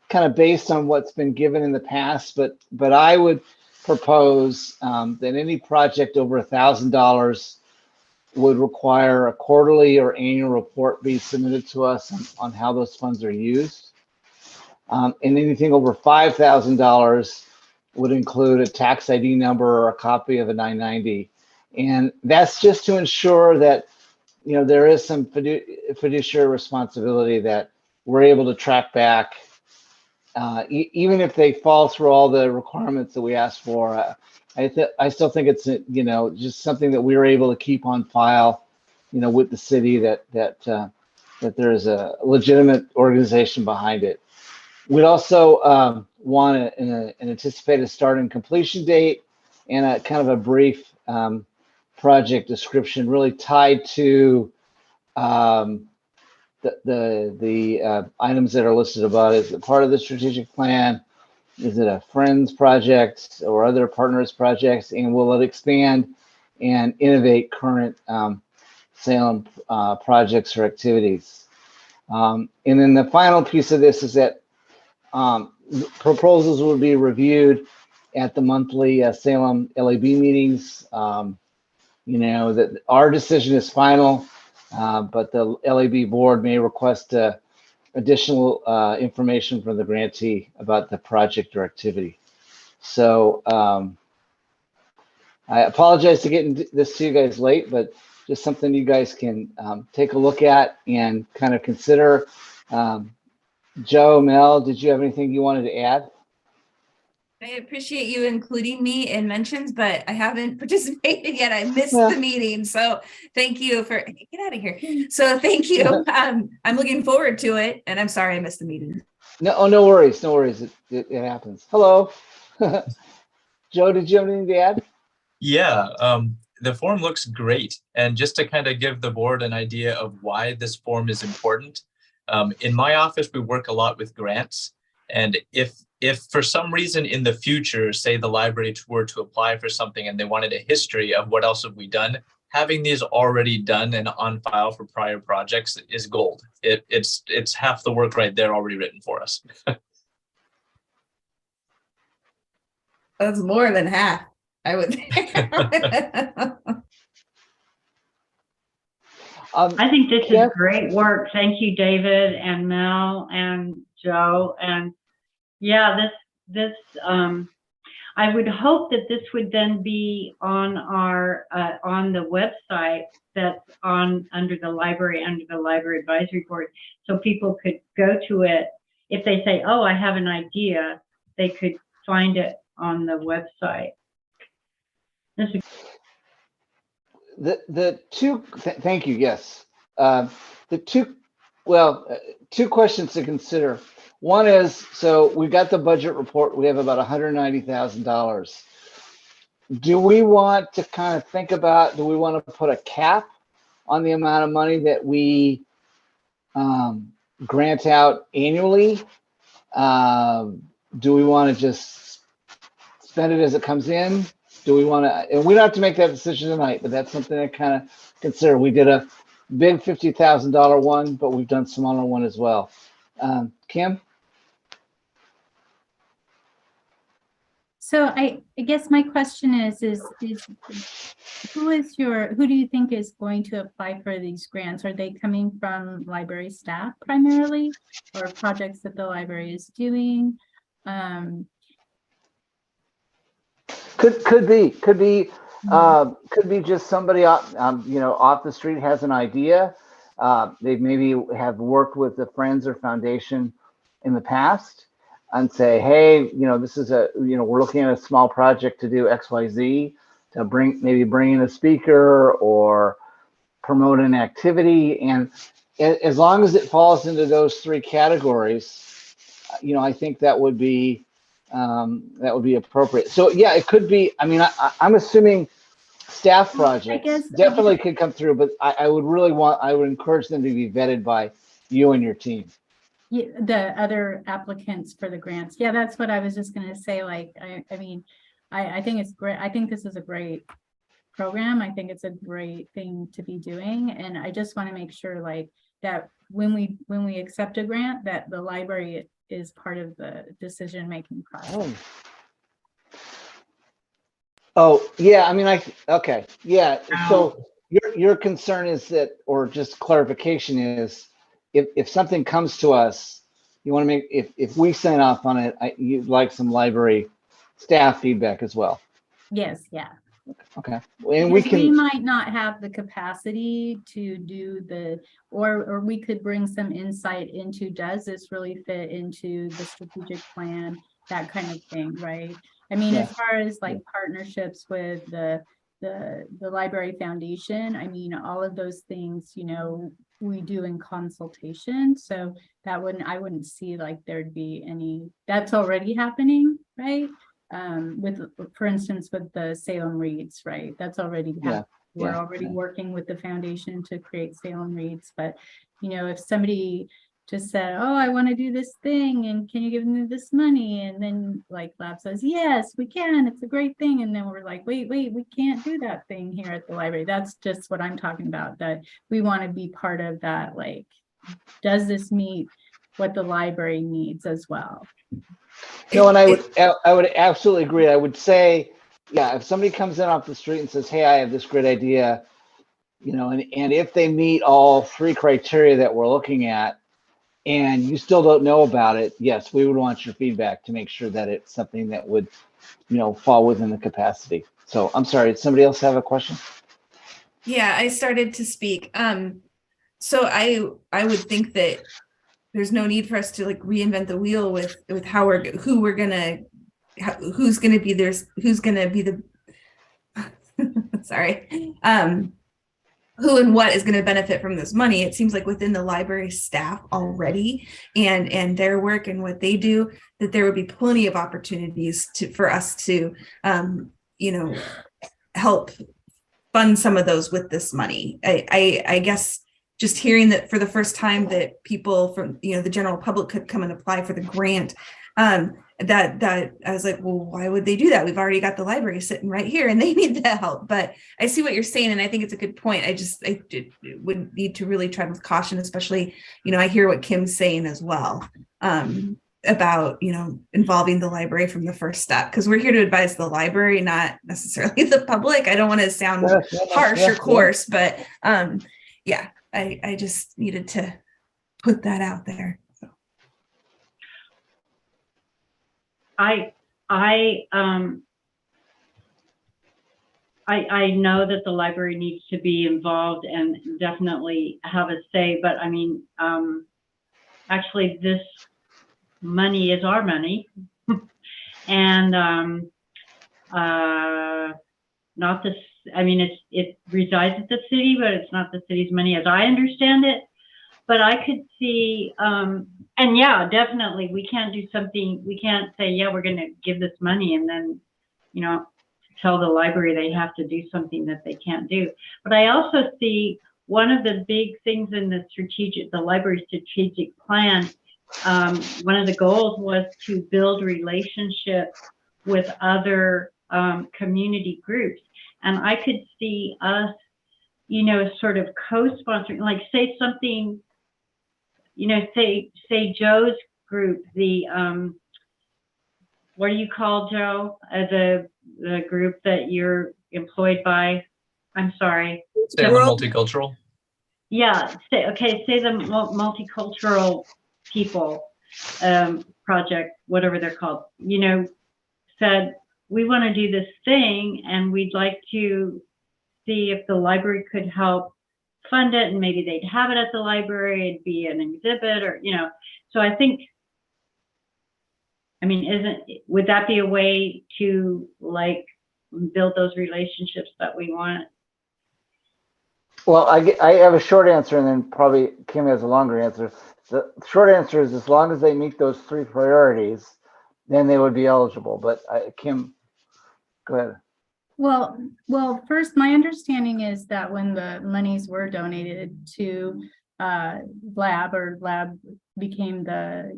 S6: kind of based on what's been given in the past, but I would propose that any project over $1,000 would require a quarterly or annual report be submitted to us on how those funds are used. And anything over $5,000 would include a tax ID number or a copy of a 990. And that's just to ensure that, there is some fiduciary responsibility that we're able to track back, even if they fall through all the requirements that we asked for. I still think it's, just something that we were able to keep on file, with the city, that there is a legitimate organization behind it. We'd also want an anticipated start and completion date and a kind of a brief project description, really tied to the items that are listed above. Is it part of the strategic plan? Is it a friends project or other partners projects? And will it expand and innovate current Salem projects or activities? And then the final piece of this is that proposals will be reviewed at the monthly Salem LAB meetings. That our decision is final, but the LAB board may request additional information from the grantee about the project or activity. So I apologize to getting this to you guys late, but just something you guys can take a look at and kind of consider. Joe, Mel, did you have anything you wanted to add?
S9: I appreciate you including me in mentions, but I haven't participated yet. I missed the meeting. So thank you for get out of here. So thank you. I'm looking forward to it. And I'm sorry I missed the meeting.
S6: No worries. No worries. It happens. Hello. Joe, did you have anything to add?
S12: Yeah, the form looks great. And just to kind of give the board an idea of why this form is important, in my office, we work a lot with grants. And if for some reason in the future, say the library were to apply for something and they wanted a history of what else have we done, having these already done and on file for prior projects is gold. It's half the work right there already written for us.
S9: That's more than half, I would think.
S5: I think this is great work. Thank you, David and Mel and Joe. And yeah, this I would hope that this would then be on our on the website that's under the library advisory board, so people could go to it if they say, oh, I have an idea, they could find it on the website.
S6: Thank you. Yes. Two questions to consider. One is, so we got the budget report. We have about $190,000. Do we want to kind of think about, do we want to put a cap on the amount of money that we grant out annually? Do we want to just spend it as it comes in? Do we want to, and we don't have to make that decision tonight, but that's something to kind of consider. We did a big $50,000 one, but we've done smaller one as well. Kim?
S3: So I guess my question is who do you think is going to apply for these grants? Are they coming from library staff primarily, or projects that the library is doing?
S6: Could be just somebody off the street has an idea. They maybe have worked with the Friends or Foundation in the past and say, hey, this is we're looking at a small project to do XYZ, to bring in a speaker or promote an activity. And as long as it falls into those three categories, I think that would be appropriate. So yeah, it could be. I mean, I'm assuming staff projects definitely could come through, but I would encourage them to be vetted by you and your team.
S3: Yeah, the other applicants for the grants. Yeah, that's what I was just going to say. Like, I mean, I think it's great. I think this is a great program. I think it's a great thing to be doing. And I just want to make sure like that when we accept a grant, that the library is part of the decision-making process.
S6: Oh yeah, I mean, okay, yeah. So your concern is that, or just clarification is, if something comes to us, you want to make, if we sign off on it, you'd like some library staff feedback as well.
S3: Yes, yeah.
S6: Okay, and we
S3: Because we
S6: can,
S3: might not have the capacity to do the, or we could bring some insight into, does this really fit into the strategic plan, that kind of thing, right? I mean, as
S6: Yeah.
S3: far as like partnerships with the Library Foundation, I mean, all of those things, you know, we do in consultation. So that I wouldn't see like there'd be any, that's already happening, right? With, for instance, with the Salem Reads, right? That's already
S6: Yeah,
S3: happening. We're
S6: yeah,
S3: already
S6: yeah.
S3: working with the foundation to create Salem Reads. But, you know, if somebody just said, oh, I want to do this thing, and can you give me this money? And then like Lab says, yes, we can, it's a great thing. And then we're like, wait, we can't do that thing here at the library. That's just what I'm talking about, that we want to be part of that. Like, does this meet what the library needs as well?
S6: No, and I would absolutely agree. I would say, yeah, if somebody comes in off the street and says, hey, I have this great idea, you know, and if they meet all 3 criteria that we're looking at, and you still don't know about it, yes, we would want your feedback to make sure that it's something that would, you know, fall within the capacity. So I'm sorry, did somebody else have a question?
S9: Yeah, I started to speak. So I would think that there's no need for us to like reinvent the wheel with how who's gonna be the sorry, who and what is going to benefit from this money. It seems like within the library staff already and their work and what they do, that there would be plenty of opportunities for us to you know, help fund some of those with this money. I guess just hearing that for the first time that people from, you know, the general public could come and apply for the grant, that I was like, well, why would they do that? We've already got the library sitting right here and they need the help. But I see what you're saying, and I think it's a good point. I would need to really tread with caution, especially, you know, I hear what Kim's saying as well, about, you know, involving the library from the first step, because we're here to advise the library, not necessarily the public. I don't want to sound harsh or coarse, but yeah, I just needed to put that out there.
S5: I know that the library needs to be involved and definitely have a say, but I mean, actually this money is our money. And not this, I mean, it resides at the city, but it's not the city's money as I understand it. But I could see, and yeah, definitely, we can't do something, we can't say, yeah, we're going to give this money and then, you know, tell the library they have to do something that they can't do. But I also see one of the big things in the library strategic plan, one of the goals was to build relationships with other community groups. And I could see us, you know, sort of co-sponsoring, like say something, you know, say Joe's group, the what do you call, Joe? The group that you're employed by? I'm sorry.
S12: Salem Multicultural.
S5: Yeah. Say the multicultural people project, whatever they're called. You know, said we want to do this thing, and we'd like to see if the library could help fund it, and maybe they'd have it at the library, it'd be an exhibit, or, you know. So I think, I mean, would that be a way to like build those relationships that we want?
S6: Well, I have a short answer, and then probably Kim has a longer answer. The short answer is, as long as they meet those 3 priorities, then they would be eligible. But Kim, go ahead.
S3: Well, first, my understanding is that when the monies were donated to Lab became the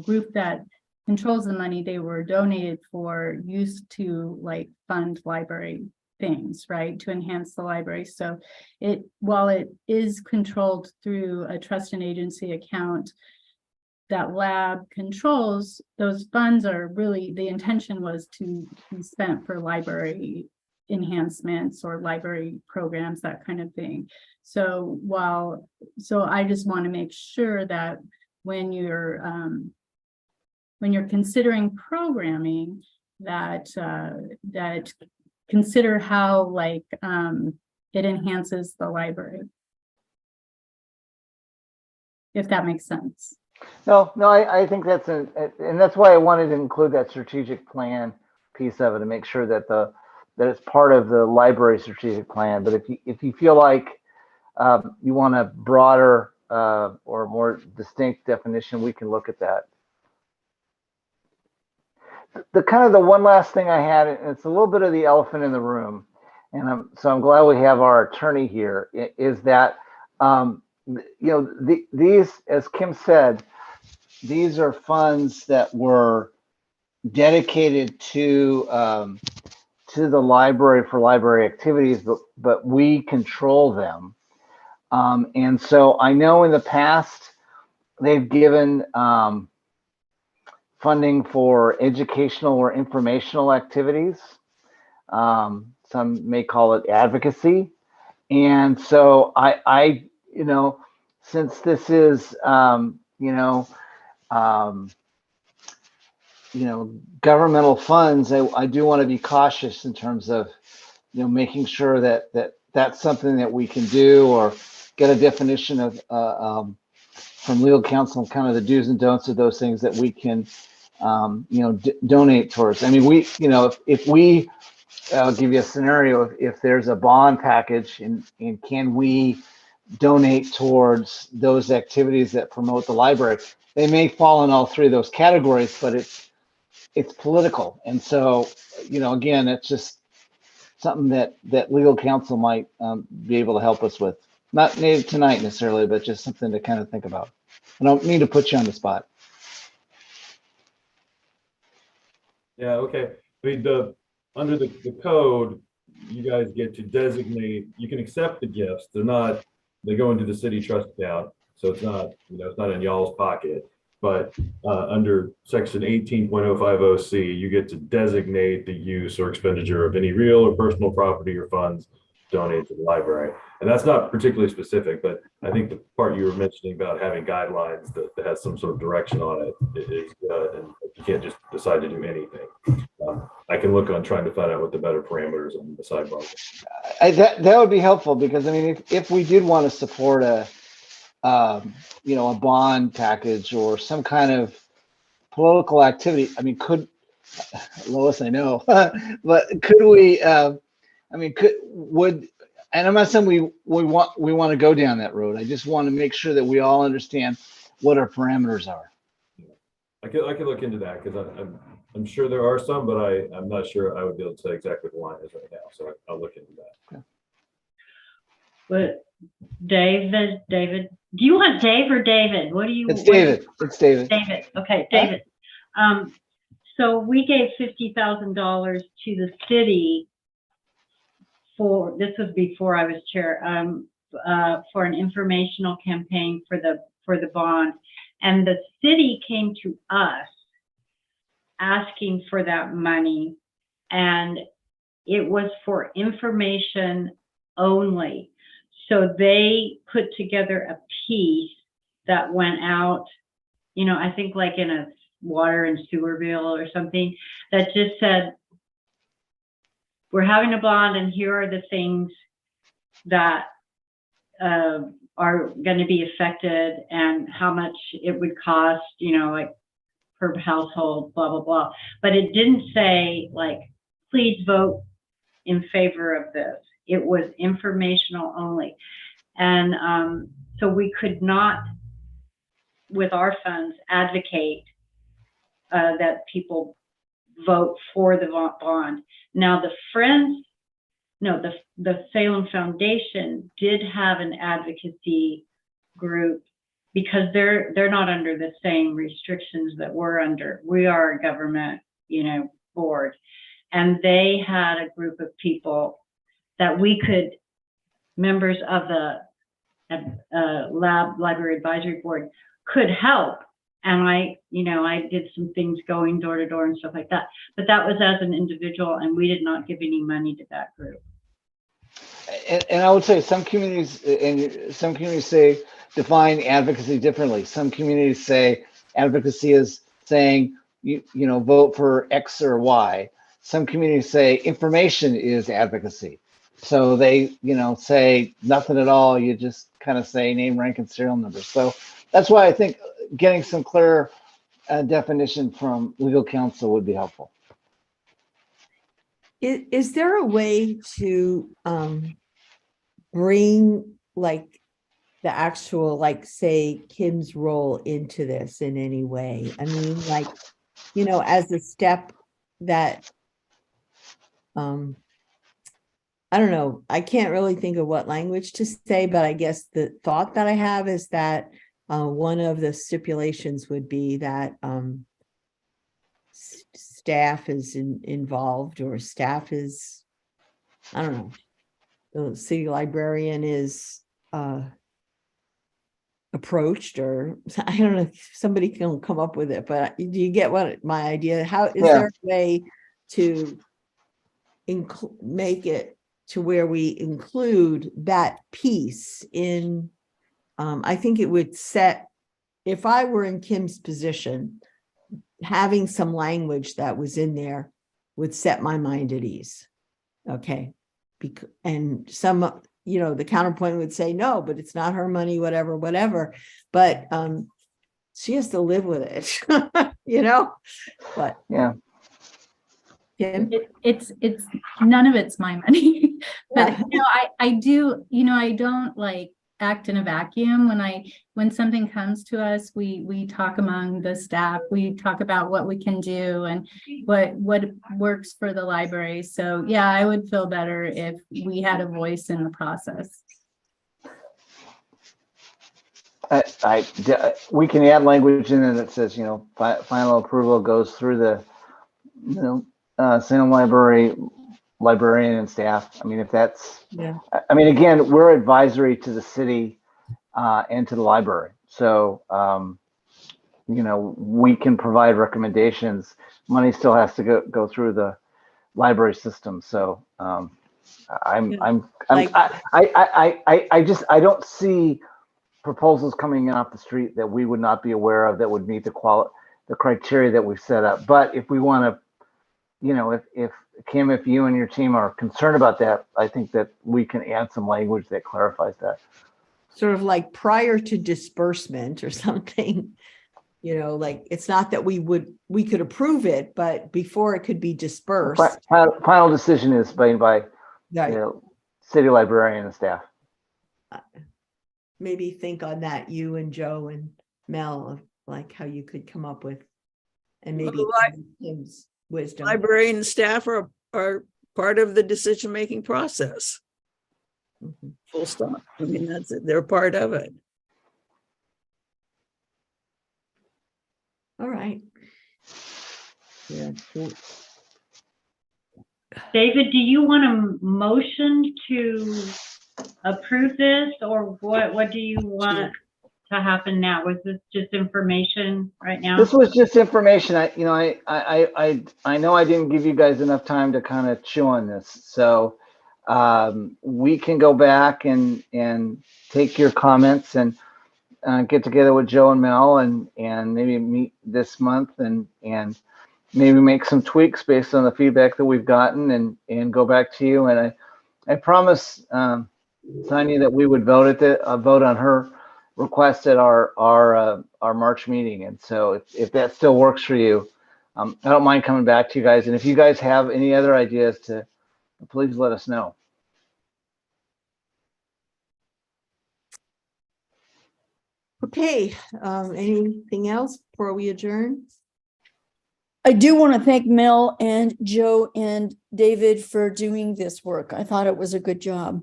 S3: group that controls the money, they were donated for use to like fund library things, right, to enhance the library. So while it is controlled through a trust and agency account that Lab controls, those funds are really, the intention was to be spent for library enhancements or library programs, that kind of thing. So I just want to make sure that when you're considering programming, that consider how like it enhances the library. If that makes sense.
S6: No, I think that's and that's why I wanted to include that strategic plan piece of it to make sure that that it's part of the library strategic plan. But if you feel like you want a broader or more distinct definition, we can look at that. The kind of the one last thing I had, and it's a little bit of the elephant in the room, and I'm glad we have our attorney here, is that these, as Kim said, these are funds that were dedicated to the library for library activities, but we control them. And so I know in the past they've given funding for educational or informational activities. Some may call it advocacy. And so I since this is, governmental funds, I do want to be cautious in terms of, making sure that that's something that we can do or get a definition of from legal counsel, kind of the do's and don'ts of those things that we can, donate towards. I mean, if we, I'll give you a scenario. If there's a bond package and can we donate towards those activities that promote the library, they may fall in all three of those categories, but it's political. And so, again, it's just something that legal counsel might be able to help us with. Not tonight necessarily, but just something to kind of think about. I don't mean to put you on the spot.
S13: Yeah, okay. I mean, under the code, you guys get to designate, you can accept the gifts. They go into the city trust account. So it's not, it's not in y'all's pocket. But under section 18.050C, you get to designate the use or expenditure of any real or personal property or funds donated to the library. And that's not particularly specific, but I think the part you were mentioning about having guidelines that has some sort of direction on it is good, and you can't just decide to do anything. I can look on trying to find out what the better parameters on the sidebar.
S6: That would be helpful, because I mean, if we did want to support a bond package or some kind of political activity, I mean, Lois, I know, but could we? And I'm not saying we want to go down that road. I just want to make sure that we all understand what our parameters are.
S13: I could look into that, because I'm sure there are some, but I'm not sure I would be able to say exactly what the line is right now. So I'll look into that.
S6: Okay.
S5: But David, do you want Dave or David? What do you?
S6: It's David. It's David.
S5: David. Okay, David. So we gave $50,000 to the city this was before I was chair, for an informational campaign for the bond, and the city came to us asking for that money, and it was for information only. So they put together a piece that went out, I think like in a water and sewer bill or something, that just said, we're having a bond, and here are the things that are going to be affected and how much it would cost, like per household, blah, blah, blah. But it didn't say like, please vote in favor of this. It was informational only. And so we could not, with our funds, advocate that people vote for the bond. Now the Salem Foundation did have an advocacy group, because they're not under the same restrictions that we're under. We are a government, board, and they had a group of people that members of the library advisory board could help. And I did some things going door to door and stuff like that. But that was as an individual, and we did not give any money to that group.
S6: And I would say some communities define advocacy differently. Some communities say advocacy is saying vote for X or Y. Some communities say information is advocacy. So they, say nothing at all. You just kind of say name, rank, and serial number. So that's why I think getting some clear definition from legal counsel would be helpful.
S2: Is there a way to bring like the actual, like, say, Kim's role into this in any way? I mean, like, as a step that, I don't know, I can't really think of what language to say, but I guess the thought that I have is that one of the stipulations would be that staff is involved, or staff is, I don't know, the city librarian is approached, or I don't know if somebody can come up with it, but do you get what my idea? How is there a way to make it to where we include that piece in? I think it would set, if I were in Kim's position, having some language that was in there would set my mind at ease. Okay. And some, the counterpoint would say, no, but it's not her money, whatever. But she has to live with it, but
S6: yeah.
S2: Kim?
S3: It's none of it's my money. But I do, I don't like act in a vacuum. When something comes to us, we talk among the staff, we talk about what we can do and what works for the library. So yeah, I would feel better if we had a voice in the process.
S6: We can add language in there that says, final approval goes through the, Salem librarian and staff. I mean, if that's, again, we're advisory to the city and to the library. So, we can provide recommendations. Money still has to go through the library system. So, I don't see proposals coming in off the street that we would not be aware of that would meet the criteria that we've set up. But if we want to, if Kim, if you and your team are concerned about that, I think that we can add some language that clarifies that.
S2: Sort of like prior to disbursement or something, like it's not that we could approve it, but before it could be dispersed.
S6: Final decision is made by city librarian and staff.
S2: Maybe think on that, you and Joe and Mel, of like how you could come up with, and maybe Kim's wisdom.
S4: Librarian and staff are part of the decision-making process.
S2: Mm-hmm.
S4: Full stop. I mean, that's it. They're part of it.
S2: All right. Yeah.
S5: David, do you want a motion to approve this, or what do you want to happen now? Was this just information right now?
S6: This was just information. I know I didn't give you guys enough time to kind of chew on this. So we can go back and take your comments and get together with Joe and Mel and maybe meet this month and maybe make some tweaks based on the feedback that we've gotten and go back to you. And I promise Tanya that we would vote on her request at our March meeting. And so if that still works for you, I don't mind coming back to you guys. And if you guys have any other ideas, please let us know.
S2: Okay. Anything else before we adjourn?
S1: I do want to thank Mel and Joe and David for doing this work. I thought it was a good job.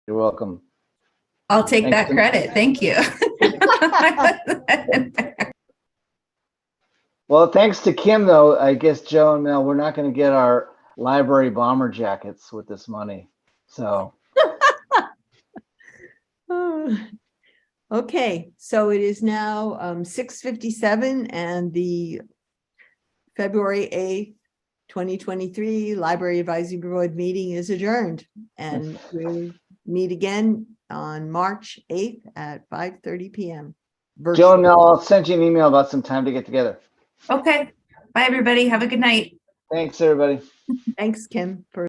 S6: You're welcome.
S9: I'll take that credit. Thank you.
S6: Well, thanks to Kim, though, I guess Joe and Mel, we're not going to get our library bomber jackets with this money. So.
S2: Okay, so it is now 6:57 and the February 8th, 2023 Library Advisory Board meeting is adjourned, and we'll meet again on March 8th at 5:30 p.m.
S6: Joe and
S2: virtual.
S6: Mel, I'll send you an email about some time to get together.
S9: Okay. Bye, everybody. Have a good night.
S6: Thanks, everybody.
S2: Thanks, Kim, for